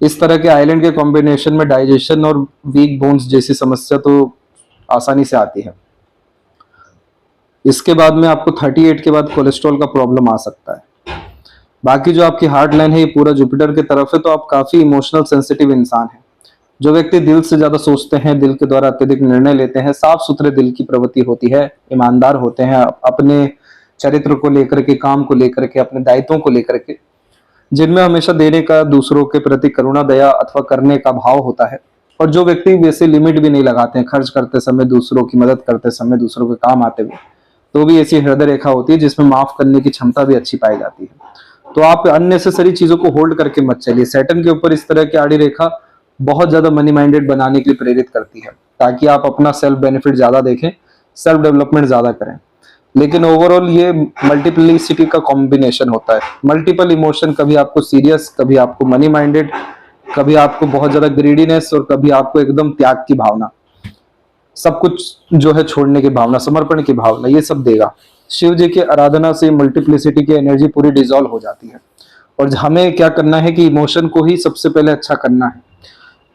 इस तरह के आइलैंड के कॉम्बिनेशन में डाइजेशन और वीक बोन्स जैसी समस्या तो आसानी से आती है। इसके बाद में आपको 38 के बाद कोलेस्ट्रॉल का प्रॉब्लम आ सकता है। बाकी जो आपकी हार्ट लाइन है ये पूरा जुपिटर की तरफ है, तो आप काफी इमोशनल सेंसिटिव इंसान हैं। जो व्यक्ति दिल से ज्यादा सोचते हैं, दिल के द्वारा अत्यधिक निर्णय लेते हैं, साफ सुथरे दिल की प्रवृत्ति होती है, ईमानदार होते हैं अपने चरित्र को लेकर के, काम को लेकर के, अपने दायित्वों को लेकर के, जिनमें हमेशा देने का, दूसरों के प्रति करुणा, दया अथवा करने का भाव होता है। और जो व्यक्ति वैसे लिमिट भी नहीं लगाते हैं खर्च करते समय, दूसरों की मदद करते समय, दूसरों के काम आते हुए, तो भी ऐसी हृदय रेखा होती है जिसमें माफ करने की क्षमता भी अच्छी पाई जाती है। तो आप अननेसेसरी चीजों को होल्ड करके मत चलिए। सैटर्न के ऊपर इस तरह की आड़ी रेखा बहुत ज्यादा मनी माइंडेड बनाने के लिए प्रेरित करती है, ताकि आप अपना सेल्फ बेनिफिट ज्यादा देखें, सेल्फ डेवलपमेंट ज्यादा करें। लेकिन ओवरऑल ये मल्टीपलिसिटी का कॉम्बिनेशन होता है। मल्टीपल इमोशन, कभी आपको सीरियस, कभी आपको मनी माइंडेड, कभी आपको बहुत ज्यादा ग्रीडीनेस और कभी आपको एकदम त्याग की भावना, सब कुछ जो है छोड़ने की भावना, समर्पण की भावना, ये सब देगा। शिव जी की आराधना से मल्टीप्लिसिटी की एनर्जी पूरी डिसॉल्व हो जाती है। और हमें क्या करना है कि इमोशन को ही सबसे पहले अच्छा करना है,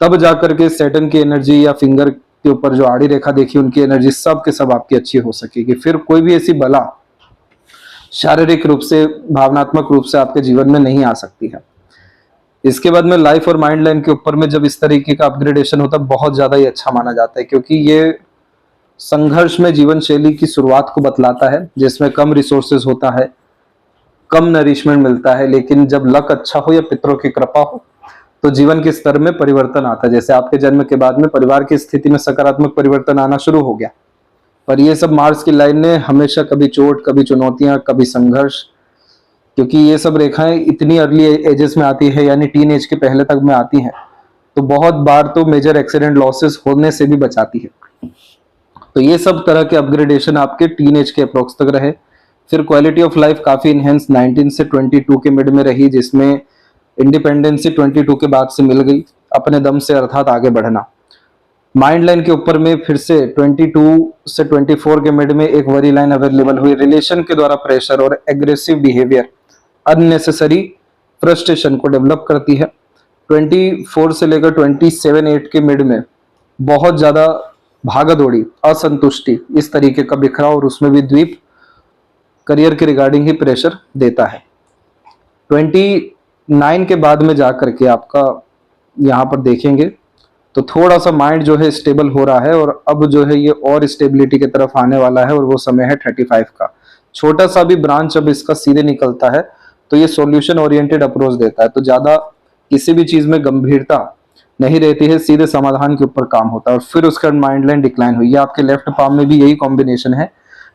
तब जाकर के सैटर्न की एनर्जी या फिंगर के ऊपर जो आड़ी रेखा देखी उनकी एनर्जी सब के सब आपकी अच्छी हो सकेगी। फिर कोई भी ऐसी बला शारीरिक रूप से, भावनात्मक रूप से आपके जीवन में नहीं आ सकती है। इसके बाद में लाइफ और माइंड लाइन के ऊपर में जब इस तरीके का अपग्रेडेशन होता है, बहुत ज्यादा ही अच्छा माना जाता है, क्योंकि ये संघर्ष में जीवन शैली की शुरुआत को बतलाता है, जिसमें कम रिसोर्सेज होता है, कम नरिशमेंट मिलता है। लेकिन जब लक अच्छा हो या पितरों की कृपा हो तो जीवन के स्तर में परिवर्तन आता है। जैसे आपके जन्म के बाद में परिवार की स्थिति में सकारात्मक परिवर्तन आना शुरू हो गया। पर ये सब मार्स की लाइन ने हमेशा कभी चोट, कभी चुनौतियां, कभी संघर्ष, क्योंकि ये सब रेखाएं इतनी अर्ली एजेस में आती है, यानी टीन एज के पहले तक में आती हैं, तो बहुत बार तो मेजर एक्सीडेंट लॉसेस होने से भी बचाती है। तो ये सब तरह के अपग्रेडेशन आपके टीन एज के अप्रोक्स तक रहे। फिर क्वालिटी ऑफ लाइफ काफी इनहेंस 19 से 22 के मिड में रही, जिसमें इंडिपेंडेंसी 22 के बाद से मिल गई, अपने दम से अर्थात आगे बढ़ना। माइंड लाइन के ऊपर में फिर से 22 से 24 के मिड में एक वरी लाइन अवेलेबल हुई। रिलेशन के द्वारा प्रेशर और एग्रेसिव बिहेवियर, अननेसेसरी फ्रस्ट्रेशन को डेवलप करती है। 24 से लेकर 27-8 के मिड में बहुत ज्यादा भागा दौड़ी, असंतुष्टि, इस तरीके का बिखराव, और उसमें भी द्वीप करियर के रिगार्डिंग ही प्रेशर देता है। 29 के बाद में जाकर के आपका यहाँ पर देखेंगे तो थोड़ा सा माइंड जो है स्टेबल हो रहा है, और अब जो है ये और स्टेबिलिटी की तरफ आने वाला है, और वो समय है 35 का। छोटा सा भी ब्रांच अब इसका सीधे निकलता है तो ये सॉल्यूशन ओरिएंटेड अप्रोच देता है, तो ज्यादा किसी भी चीज में गंभीरता नहीं रहती है, सीधे समाधान के ऊपर काम होता है। और फिर उसका माइंड लाइन डिक्लाइन हुई। ये आपके लेफ्ट पाम में भी यही कॉम्बिनेशन है,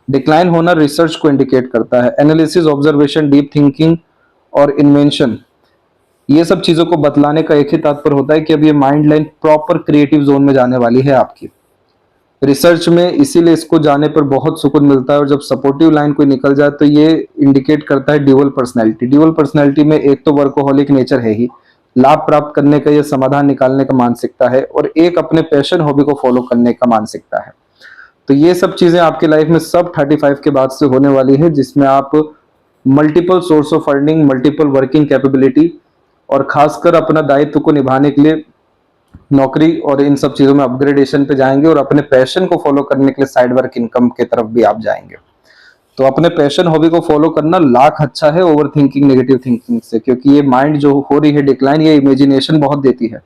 डिक्लाइन होना रिसर्च को इंडिकेट करता है। एनालिसिस, ऑब्जर्वेशन, डीप थिंकिंग और इन्वेंशन, ये सब चीजों को बतलाने का एक ही तात्पर्य होता है कि अब ये mind line proper creative zone में जाने वाली है आपकी रिसर्च में, इसीलिए इसको जाने पर बहुत सुकून मिलता है। और जब सपोर्टिव लाइन कोई निकल जाए तो ये इंडिकेट करता है ड्यूअल पर्सनैलिटी। ड्यूअल पर्सनैलिटी में एक तो वर्कोहॉलिक नेचर है ही, लाभ प्राप्त करने का, ये समाधान निकालने का मानसिकता है, और एक अपने पैशन हॉबी को फॉलो करने का मानसिकता है। तो ये सब चीजें आपकी लाइफ में सब 35 के बाद से होने वाली है, जिसमें आप multiple source of earning, multiple working capability और खासकर अपना दायित्व को निभाने के लिए नौकरी और इन सब चीजों में अपग्रेडेशन पे जाएंगे, और अपने पैशन को फॉलो करने के लिए साइड वर्क इनकम की तरफ भी आप जाएंगे। तो अपने पैशन हॉबी को फॉलो करना लाख अच्छा है ओवर थिंकिंग, नेगेटिव थिंकिंग से, क्योंकि ये माइंड जो हो रही है डिक्लाइन, ये इमेजिनेशन बहुत देती है।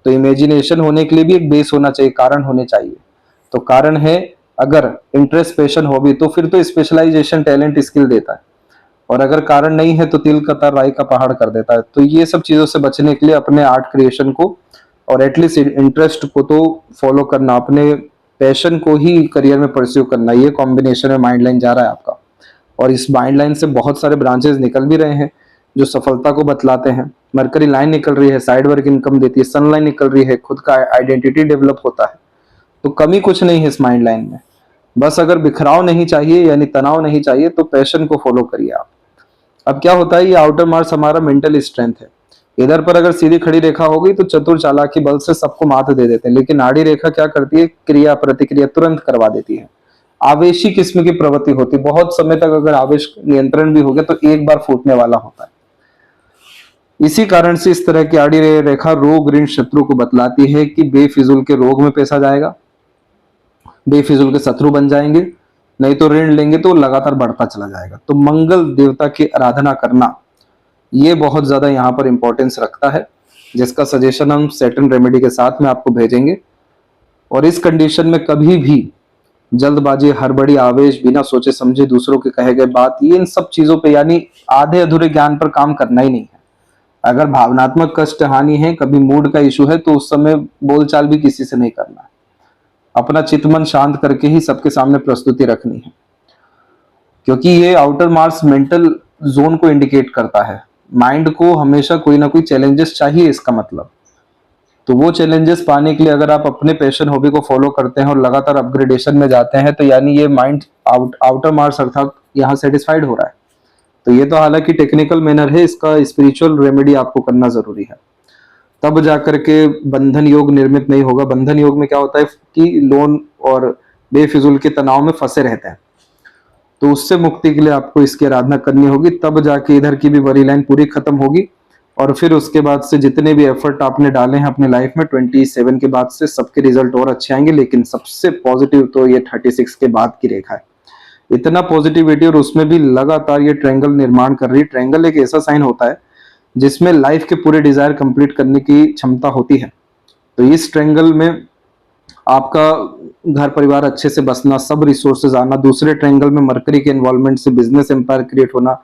तो इमेजिनेशन होने के लिए भी एक बेस होना चाहिए, कारण होने चाहिए। तो कारण है अगर इंटरेस्ट, पैशन, हॉबी, तो फिर तो स्पेशलाइजेशन, टैलेंट, स्किल देता है। और अगर कारण नहीं है तो तिल का तार राई का पहाड़ कर देता है। तो ये सब चीजों से बचने के लिए अपने आर्ट क्रिएशन को और एटलीस्ट इंटरेस्ट को तो फॉलो करना, अपने पैशन को ही करियर में परस्यू करना, ये कॉम्बिनेशन में माइंड लाइन जा रहा है आपका। और इस माइंड लाइन से बहुत सारे ब्रांचेस निकल भी रहे हैं जो सफलता को बतलाते हैं। मरकरी लाइन निकल रही है, साइड वर्क इनकम देती है। सन लाइन निकल रही है, खुद का आइडेंटिटी डेवलप होता है। तो कमी कुछ नहीं है इस माइंड लाइन में। बस अगर बिखराव नहीं चाहिए, यानी तनाव नहीं चाहिए, तो पैशन को फॉलो करिए आप। अब क्या होता है, ये आउटर मार्स हमारा मेंटल स्ट्रेंथ है। इधर पर अगर सीधी खड़ी रेखा हो गई तो चतुर चालाकी बल से सबको मात दे देते हैं, लेकिन आड़ी रेखा क्या करती है, क्रिया प्रतिक्रिया तुरंत करवा देती है। आवेशी किस्म की प्रवृत्ति होती है, बहुत समय तक अगर आवेश नियंत्रण भी हो गया तो एक बार फूटने वाला होता है। इसी कारण से इस तरह की आड़ी रेखा रोग, ऋण, शत्रु को बतलाती है कि बेफिजूल के रोग में पैसा जाएगा, बेफिजूल के शत्रु बन जाएंगे, नहीं तो ऋण लेंगे तो लगातार बढ़ता चला जाएगा। तो मंगल देवता की आराधना करना ये बहुत ज्यादा यहाँ पर इंपॉर्टेंस रखता है, जिसका सजेशन हम सैटर्न रेमेडी के साथ में आपको भेजेंगे। और इस कंडीशन में कभी भी जल्दबाजी, हड़बड़ी, आवेश, बिना सोचे समझे दूसरों के कहे गए बात, ये इन सब चीजों पे यानी आधे अधूरे ज्ञान पर काम करना ही नहीं है। अगर भावनात्मक कष्ट, हानि है, कभी मूड का इशू है, तो उस समय बोलचाल भी किसी से नहीं करना है। अपना चित्त मन शांत करके ही सबके सामने प्रस्तुति रखनी है, क्योंकि ये आउटर मार्स मेंटल जोन को इंडिकेट करता है। माइंड को हमेशा कोई ना कोई चैलेंजेस चाहिए, इसका मतलब। तो वो चैलेंजेस पाने के लिए अगर आप अपने पैशन हॉबी को फॉलो करते हैं और लगातार अपग्रेडेशन में जाते हैं, तो यानी ये माइंड आउटर मार्स अर्थात यहाँ सेटिस्फाइड हो रहा है। तो ये तो हालांकि टेक्निकल मैनर है, इसका स्पिरिचुअल रेमेडी आपको करना जरूरी है, तब जाकर के बंधन योग निर्मित नहीं होगा। बंधन योग में क्या होता है कि लोन और बेफिजूल के तनाव में फंसे रहते हैं, तो उससे मुक्ति के लिए आपको इसकी आराधना करनी होगी, तब जाके इधर की भी वरी लाइन पूरी खत्म होगी। और फिर उसके बाद से जितने भी एफर्ट आपने डाले हैं अपने लाइफ में 27 के बाद से, सबके रिजल्ट और अच्छे आएंगे। लेकिन सबसे पॉजिटिव तो ये 36 के बाद की रेखा है, इतना पॉजिटिविटी, और उसमें भी लगातार ये ट्रायंगल निर्माण कर रही है। ट्रायंगल एक ऐसा साइन होता है जिसमें लाइफ के पूरे डिजायर कंप्लीट करने की क्षमता होती है। तो इस ट्रायंगल में आपका घर परिवार अच्छे से बसना, सब रिसोर्सेज आना, दूसरे ट्रायंगल में मरकरी के इन्वॉल्वमेंट से बिजनेस एम्पायर क्रिएट होना,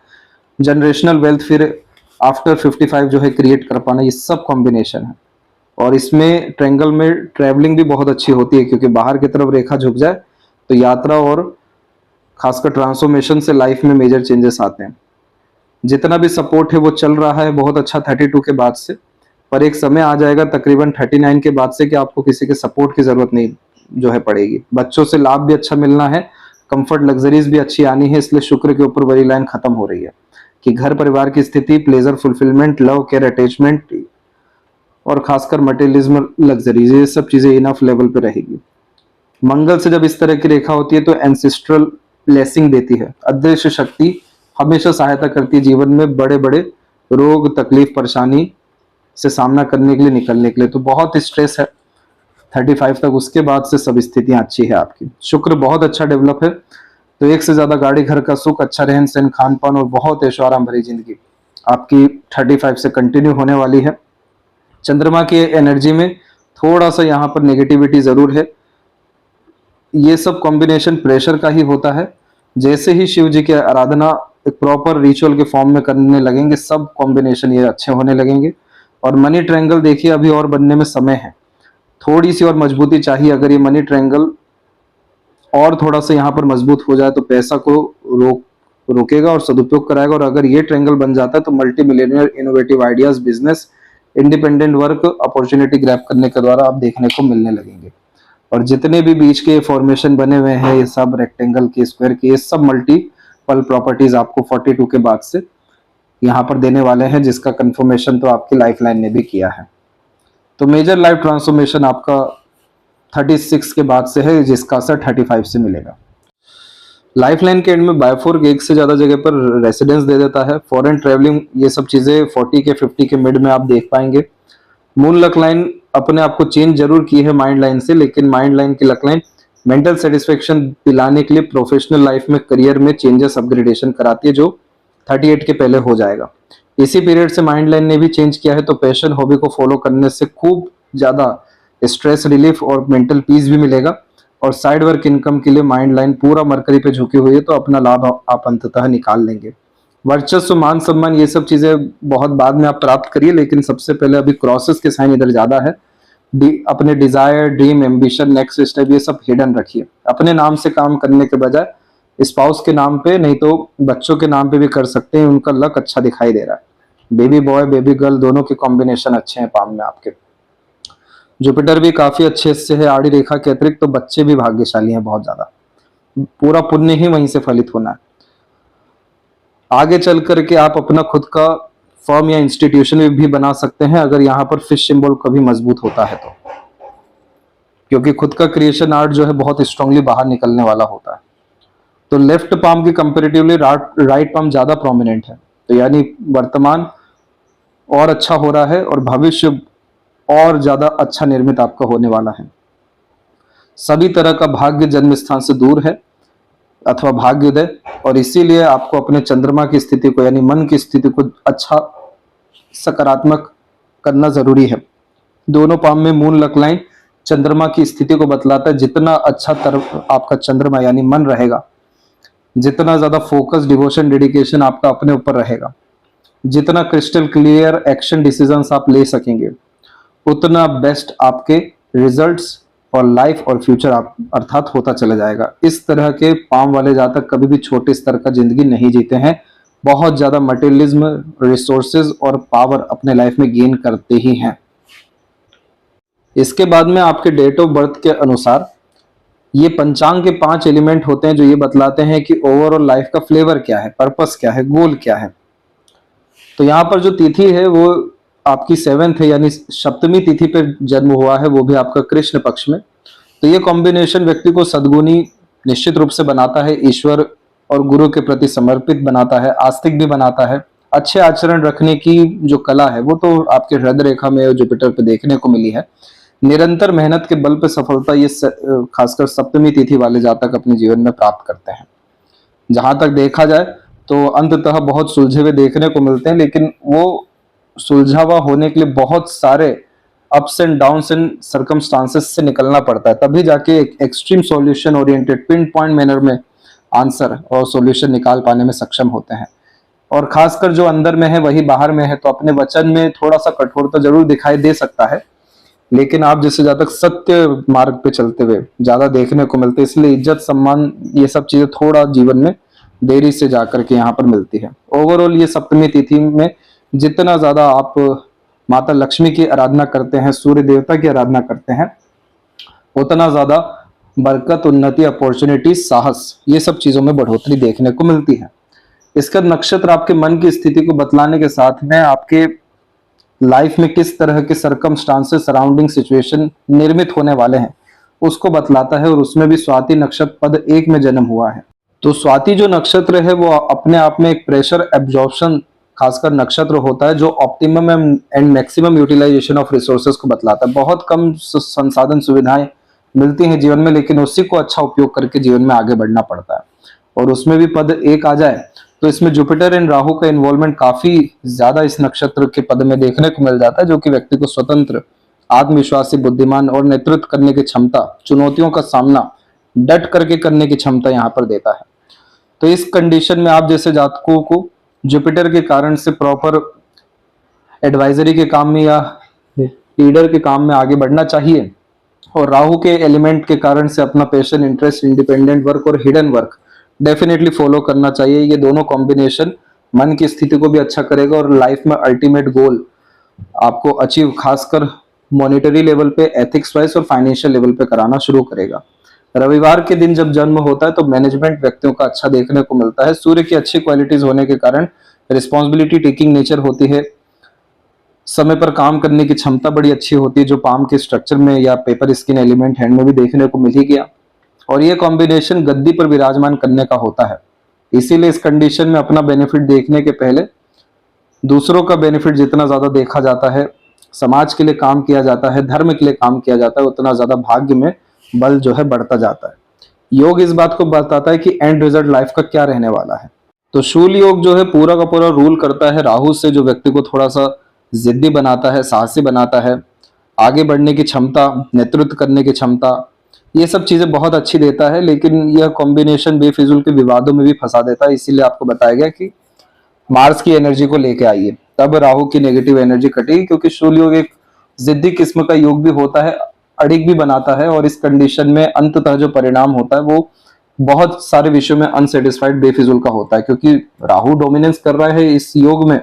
जनरेशनल वेल्थ फिर आफ्टर 55 जो है क्रिएट कर पाना, ये सब कॉम्बिनेशन है। और इसमें ट्रायंगल में ट्रैवलिंग भी बहुत अच्छी होती है, क्योंकि बाहर की तरफ रेखा झुक जाए तो यात्रा और खासकर ट्रांसफॉर्मेशन से लाइफ में मेजर चेंजेस आते हैं। जितना भी सपोर्ट है वो चल रहा है बहुत अच्छा 32 के बाद से, पर एक समय आ जाएगा तकरीबन 39 के बाद से कि आपको किसी के सपोर्ट की जरूरत नहीं जो है पड़ेगी। बच्चों से लाभ भी अच्छा मिलना है, कंफर्ट, लग्जरीज भी अच्छी आनी है। इसलिए शुक्र के ऊपर वरी लाइन खत्म हो रही है कि घर परिवार की स्थिति, pleasure, fulfilment, love, care, attachment और खासकर मटेरियलिज्म, लग्जरीज, ये सब चीजें इनफ लेवल पे रहेगी। मंगल से जब इस तरह की रेखा होती है तो एंसेस्ट्रल ब्लेसिंग देती है। अदृश्य शक्ति हमेशा सहायता करती है जीवन में बड़े बड़े रोग, तकलीफ, परेशानी से सामना करने के लिए, निकलने के लिए। तो बहुत स्ट्रेस है 35 तक, उसके बाद से सब स्थितियां अच्छी है आपकी। शुक्र बहुत अच्छा डेवलप है, तो एक से ज्यादा गाड़ी, घर का सुख, अच्छा रहन सहन, खान पान और बहुत ऐशो आराम भरी जिंदगी आपकी 35 से कंटिन्यू होने वाली है। चंद्रमा की एनर्जी में थोड़ा सा यहाँ पर नेगेटिविटी जरूर है। ये सब कॉम्बिनेशन प्रेशर का ही होता है। जैसे ही शिव जी की आराधना एक प्रॉपर रिचुअल के फॉर्म में करने लगेंगे, सब कॉम्बिनेशन ये अच्छे होने लगेंगे। और मनी ट्रायंगल देखिए अभी और बनने में समय है, थोड़ी सी और मजबूती चाहिए। अगर ये मनी ट्रायंगल और थोड़ा सा यहाँ पर मजबूत हो जाए तो पैसा को रोकेगा और सदुपयोग कराएगा। और अगर ये ट्रायंगल बन जाता है तो multi millionaire innovative ideas, business, independent work, opportunity grab करने के द्वारा आप देखने को मिलने लगेंगे। और जितने भी बीच के फॉर्मेशन बने हुए हैं, ये सब रेक्टेंगल के, स्क्वायर के, ये सब मल्टीपल प्रॉपर्टीज आपको 42 के बाद से यहाँ पर देने वाले हैं, जिसका कंफर्मेशन तो आपकी लाइफलाइन ने भी किया है। तो मेजर लाइफ ट्रांसफॉर्मेशन आपका 36 के बाद से है, जिसका असर 35 से मिलेगा। लाइफलाइन के एंड में बायोफोर्क एक से ज्यादा जगह पर रेसिडेंस दे देता है। फॉरेन ट्रेवलिंग, ये सब चीजें 40 के 50 के मिड में आप देख पाएंगे। मून लक लाइन अपने आप को चेंज जरूर की है माइंड लाइन से, लेकिन माइंड लाइन की लक लाइन मेंटल सेटिस्फेक्शन दिलाने के लिए प्रोफेशनल लाइफ में, करियर में चेंजेस, अपग्रेडेशन कराती है, जो 38 के पहले हो जाएगा। इसी पीरियड से माइंड लाइन ने भी चेंज किया है, तो पैशन, हॉबी को फॉलो करने से खूब ज्यादा स्ट्रेस रिलीफ और मेंटल पीस भी मिलेगा। और साइड वर्क इनकम के लिए माइंड लाइन पूरा मरकरी पे झुकी हुई है, तो अपना लाभ आप अंततः निकाल लेंगे। वर्चस्व, मान सम्मान, ये सब चीजें बहुत बाद में आप प्राप्त करिए, लेकिन सबसे पहले अभी क्रॉसेस के साइन इधर ज्यादा है। अपने desire, dream, ambition, next step, ये सब हिडन रखिए। अपने नाम से काम करने के बजाय स्पाउस के नाम पे, नहीं तो बच्चों के नाम पे भी कर सकते हैं, उनका लक अच्छा दिखाई दे रहा है। बेबी बॉय, बेबी गर्ल, दोनों के कॉम्बिनेशन अच्छे हैं पाम में आपके। जुपिटर भी काफी अच्छे से है, आड़ी रेखा के अतिरिक्त, तो बच्चे भी भाग्यशाली हैं बहुत ज्यादा। पूरा पुण्य ही वहीं से फलित होना है। आगे चल करके आप अपना खुद का फर्म या इंस्टीट्यूशन भी बना सकते हैं, अगर यहाँ पर फिश सिंबल कभी मजबूत होता है तो, क्योंकि खुद का क्रिएशन आर्ट जो है बहुत स्ट्रांगली बाहर निकलने वाला होता है। तो लेफ्ट पाम की कंपेरेटिवली राइट पाम ज्यादा प्रोमिनेंट है, तो यानी वर्तमान और अच्छा हो रहा है और भविष्य और ज्यादा अच्छा निर्मित आपका होने वाला है। सभी तरह का भाग्य जन्म स्थान से दूर है अथवा भाग्योदय, और इसीलिए आपको अपने चंद्रमा की स्थिति को, यानी मन की स्थिति को अच्छा सकारात्मक करना जरूरी है। दोनों पाम में मून लक लाइन चंद्रमा की स्थिति को बतलाता है। जितना अच्छा तरफ आपका चंद्रमा यानी मन रहेगा, जितना ज्यादा फोकस, डिवोशन, डेडिकेशन आपका अपने ऊपर रहेगा, जितना क्रिस्टल क्लियर एक्शन डिसीजंस आप ले सकेंगे, उतना बेस्ट आपके रिजल्ट्स और लाइफ और फ्यूचर आप अर्थात होता चला जाएगा। इस तरह के पाम वाले जातक कभी भी छोटे स्तर का जिंदगी नहीं जीते हैं, बहुत ज्यादा मटेरियलिज्म, रिसोर्सेज और पावर अपने लाइफ में गेन करते ही हैं। इसके बाद में आपके डेट ऑफ बर्थ के अनुसार ये पंचांग के 5 एलिमेंट होते हैं, जो ये बतलाते हैं कि ओवरऑल लाइफ का फ्लेवर क्या है, पर्पस क्या है, गोल क्या है। तो यहाँ पर जो तिथि है वो आपकी 7th है, यानी सप्तमी तिथि पर जन्म हुआ है, वो भी आपका कृष्ण पक्ष में। तो ये कॉम्बिनेशन व्यक्ति को सद्गुणी निश्चित रूप से बनाता है, ईश्वर और गुरु के प्रति समर्पित बनाता है, आस्तिक भी बनाता है। अच्छे आचरण रखने की जो कला है वो तो आपके हृदय रेखा में जुपिटर पे देखने को मिली है। निरंतर मेहनत के बल पे सफलता ये खासकर सप्तमी तिथि वाले जातक अपने जीवन में प्राप्त करते हैं। जहां तक देखा जाए तो अंततः बहुत सुलझे हुए देखने को मिलते हैं, लेकिन वो सुलझा हुआ होने के लिए बहुत सारे ups and downs and circumstances से निकलना पड़ता है, तभी जाके एक extreme solution oriented pin point manner में आंसर और सॉल्यूशन निकाल पाने में सक्षम होते हैं। और खासकर जो अंदर में है वही बाहर में है, तो अपने वचन में थोड़ा सा कठोरता जरूर दिखाई दे सकता है, लेकिन आप जिससे ज्यादा सत्य मार्ग पे चलते हुए ज्यादा देखने को मिलते हैं। इसलिए इज्जत, सम्मान, ये सब चीजें थोड़ा जीवन में देरी से जाकर के यहाँ पर मिलती है। ओवरऑल ये सप्तमी तिथि में जितना ज्यादा आप माता लक्ष्मी की आराधना करते हैं, सूर्य देवता की आराधना करते हैं, उतना ज्यादा बरकत, उन्नति, अपॉर्चुनिटी, साहस, ये सब चीजों में बढ़ोतरी देखने को मिलती है। इसका नक्षत्र आपके मन की स्थिति को बतलाने के साथ में आपके लाइफ में किस तरह के सरकमस्टांसेस, सराउंडिंग सिचुएशन निर्मित होने वाले हैं उसको बतलाता है। और उसमें भी स्वाति नक्षत्र पद 1 में जन्म हुआ है। तो स्वाति जो नक्षत्र है वो अपने आप में एक प्रेशर एब्जॉर्प्शन खासकर नक्षत्र होता है, जो optimum and maximum utilization of resources को बतलाता है। बहुत कम संसाधन सुविधाएं मिलती हैं जीवन में, लेकिन उसी को अच्छा उपयोग करके जीवन में आगे बढ़ना पड़ता है। और उसमें भी पद 1 आ जाए तो इसमें जुपिटर एंड राहु का इन्वॉल्वमेंट काफी ज्यादा इस नक्षत्र के पद में देखने को मिल जाता है, जो कि व्यक्ति को स्वतंत्र, आत्मविश्वासी, बुद्धिमान और नेतृत्व करने की क्षमता, चुनौतियों का सामना डट करके करने की क्षमता यहाँ पर देता है। तो इस कंडीशन में आप जैसे जातकों को जुपिटर के कारण से प्रॉपर एडवाइजरी के काम में या लीडर के काम में आगे बढ़ना चाहिए, और राहु के एलिमेंट के कारण से अपना पैशन, इंटरेस्ट, इंडिपेंडेंट वर्क और हिडन वर्क डेफिनेटली फॉलो करना चाहिए। ये दोनों कॉम्बिनेशन मन की स्थिति को भी अच्छा करेगा और लाइफ में अल्टीमेट गोल आपको अचीव खासकर मॉनेटरी लेवल पे, एथिक्स वाइज और फाइनेंशियल लेवल पे कराना शुरू करेगा। रविवार के दिन जब जन्म होता है तो मैनेजमेंट व्यक्तियों का अच्छा देखने को मिलता है। सूर्य की अच्छी क्वालिटीज होने के कारण रिस्पॉन्सिबिलिटी टेकिंग नेचर होती है, समय पर काम करने की क्षमता बड़ी अच्छी होती है, जो पाम के स्ट्रक्चर में या पेपर स्किन एलिमेंट हैंड में भी देखने को मिल ही गया। और ये कॉम्बिनेशन गद्दी पर विराजमान करने का होता है, इसीलिए इस कंडीशन में अपना बेनिफिट देखने के पहले दूसरों का बेनिफिट जितना ज्यादा देखा जाता है, समाज के लिए काम किया जाता है, धर्म के लिए काम किया जाता है, उतना ज्यादा भाग्य में बल जो है बढ़ता जाता है। योग इस बात को बताता है कि एंड रिजल्ट लाइफ का क्या रहने वाला है। तो शूल योग जो है पूरा का पूरा रूल करता है राहु से, जो व्यक्ति को थोड़ा सा जिद्दी बनाता है, साहसी बनाता है, आगे बढ़ने की क्षमता, नेतृत्व करने की क्षमता, ये सब चीजें बहुत अच्छी देता है। लेकिन यह कॉम्बिनेशन बेफिजूल के विवादों में भी फंसा देता है, इसीलिए आपको बताया गया कि मार्स की एनर्जी को लेके आइए, तब राहु की नेगेटिव एनर्जी कटेगी। क्योंकि शूल योग एक जिद्दी किस्म का योग भी होता है, अड़िग भी बनाता है, और इस कंडीशन में अंततः जो परिणाम होता है वो बहुत सारे विषयों में अनसेटिस्फाइड बेफिजूल का होता है। क्योंकि राहु डोमिनेंस कर रहा है इस योग में,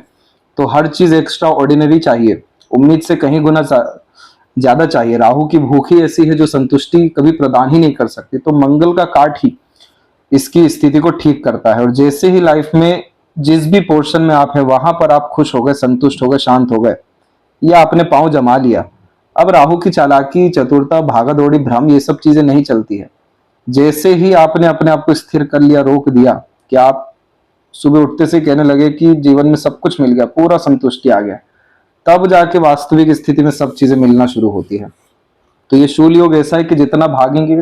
तो हर चीज एक्स्ट्रा ऑर्डिनरी चाहिए, उम्मीद से कहीं गुना ज्यादा चाहिए। राहु की भूख ही ऐसी है जो संतुष्टि कभी प्रदान ही नहीं कर सकती। तो मंगल का काट ही इसकी स्थिति को ठीक करता है, और जैसे ही लाइफ में जिस भी पोर्शन में आप है वहां पर आप खुश हो गए, संतुष्ट हो गए, शांत हो गए, या आपने पांव जमा लिया, अब राहु की चालाकी, चतुरता, भागा दौड़ी, भ्रम, ये सब चीजें नहीं चलती है। जैसे ही आपने अपने आप को स्थिर कर लिया, रोक दिया, कि आप सुबह उठते से कहने लगे कि जीवन में सब कुछ मिल गया, पूरा संतुष्टि आ गया, तब जाके वास्तविक स्थिति में सब चीजें मिलना शुरू होती है। तो ये शूल योग ऐसा है कि जितना भागेंगे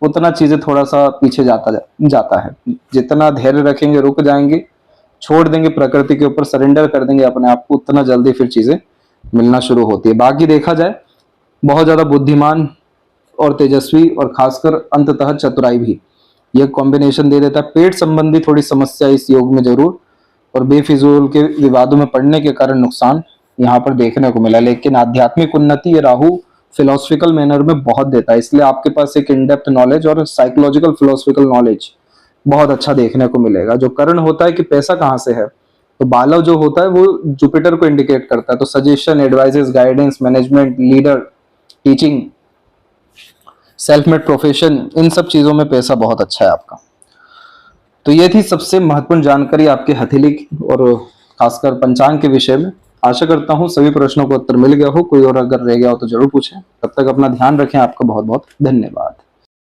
उतना चीजें थोड़ा सा पीछे जाता है। जितना धैर्य रखेंगे, रुक जाएंगे, छोड़ देंगे, प्रकृति के ऊपर सरेंडर कर देंगे अपने आप को, उतना जल्दी फिर चीजें मिलना शुरू होती है। बाकी देखा जाए, बहुत ज्यादा बुद्धिमान और तेजस्वी और खासकर अंततः चतुराई भी यह कॉम्बिनेशन दे देता है। पेट संबंधी थोड़ी समस्या इस योग में जरूर, और बेफिजूल के विवादों में पड़ने के कारण नुकसान यहाँ पर देखने को मिला। लेकिन आध्यात्मिक उन्नति ये राहु फिलोसफिकल मैनर में बहुत देता है, इसलिए आपके पास एक इन डेप्थ नॉलेज और साइकोलॉजिकल फिलोसफिकल नॉलेज बहुत अच्छा देखने को मिलेगा। जो करण होता है कि पैसा कहाँ से है, तो बालव जो होता है वो जुपिटर को इंडिकेट करता है। तो suggestion, advices, guidance, management, leader, teaching, self made profession, इन सब चीजों में पैसा बहुत अच्छा है आपका। तो ये थी सबसे महत्वपूर्ण जानकारी आपके हथेली और खासकर पंचांग के विषय में। आशा करता हूं सभी प्रश्नों को उत्तर मिल गया हो। कोई और अगर रह गया हो तो जरूर पूछें। तब तक अपना ध्यान रखें। आपका बहुत बहुत धन्यवाद।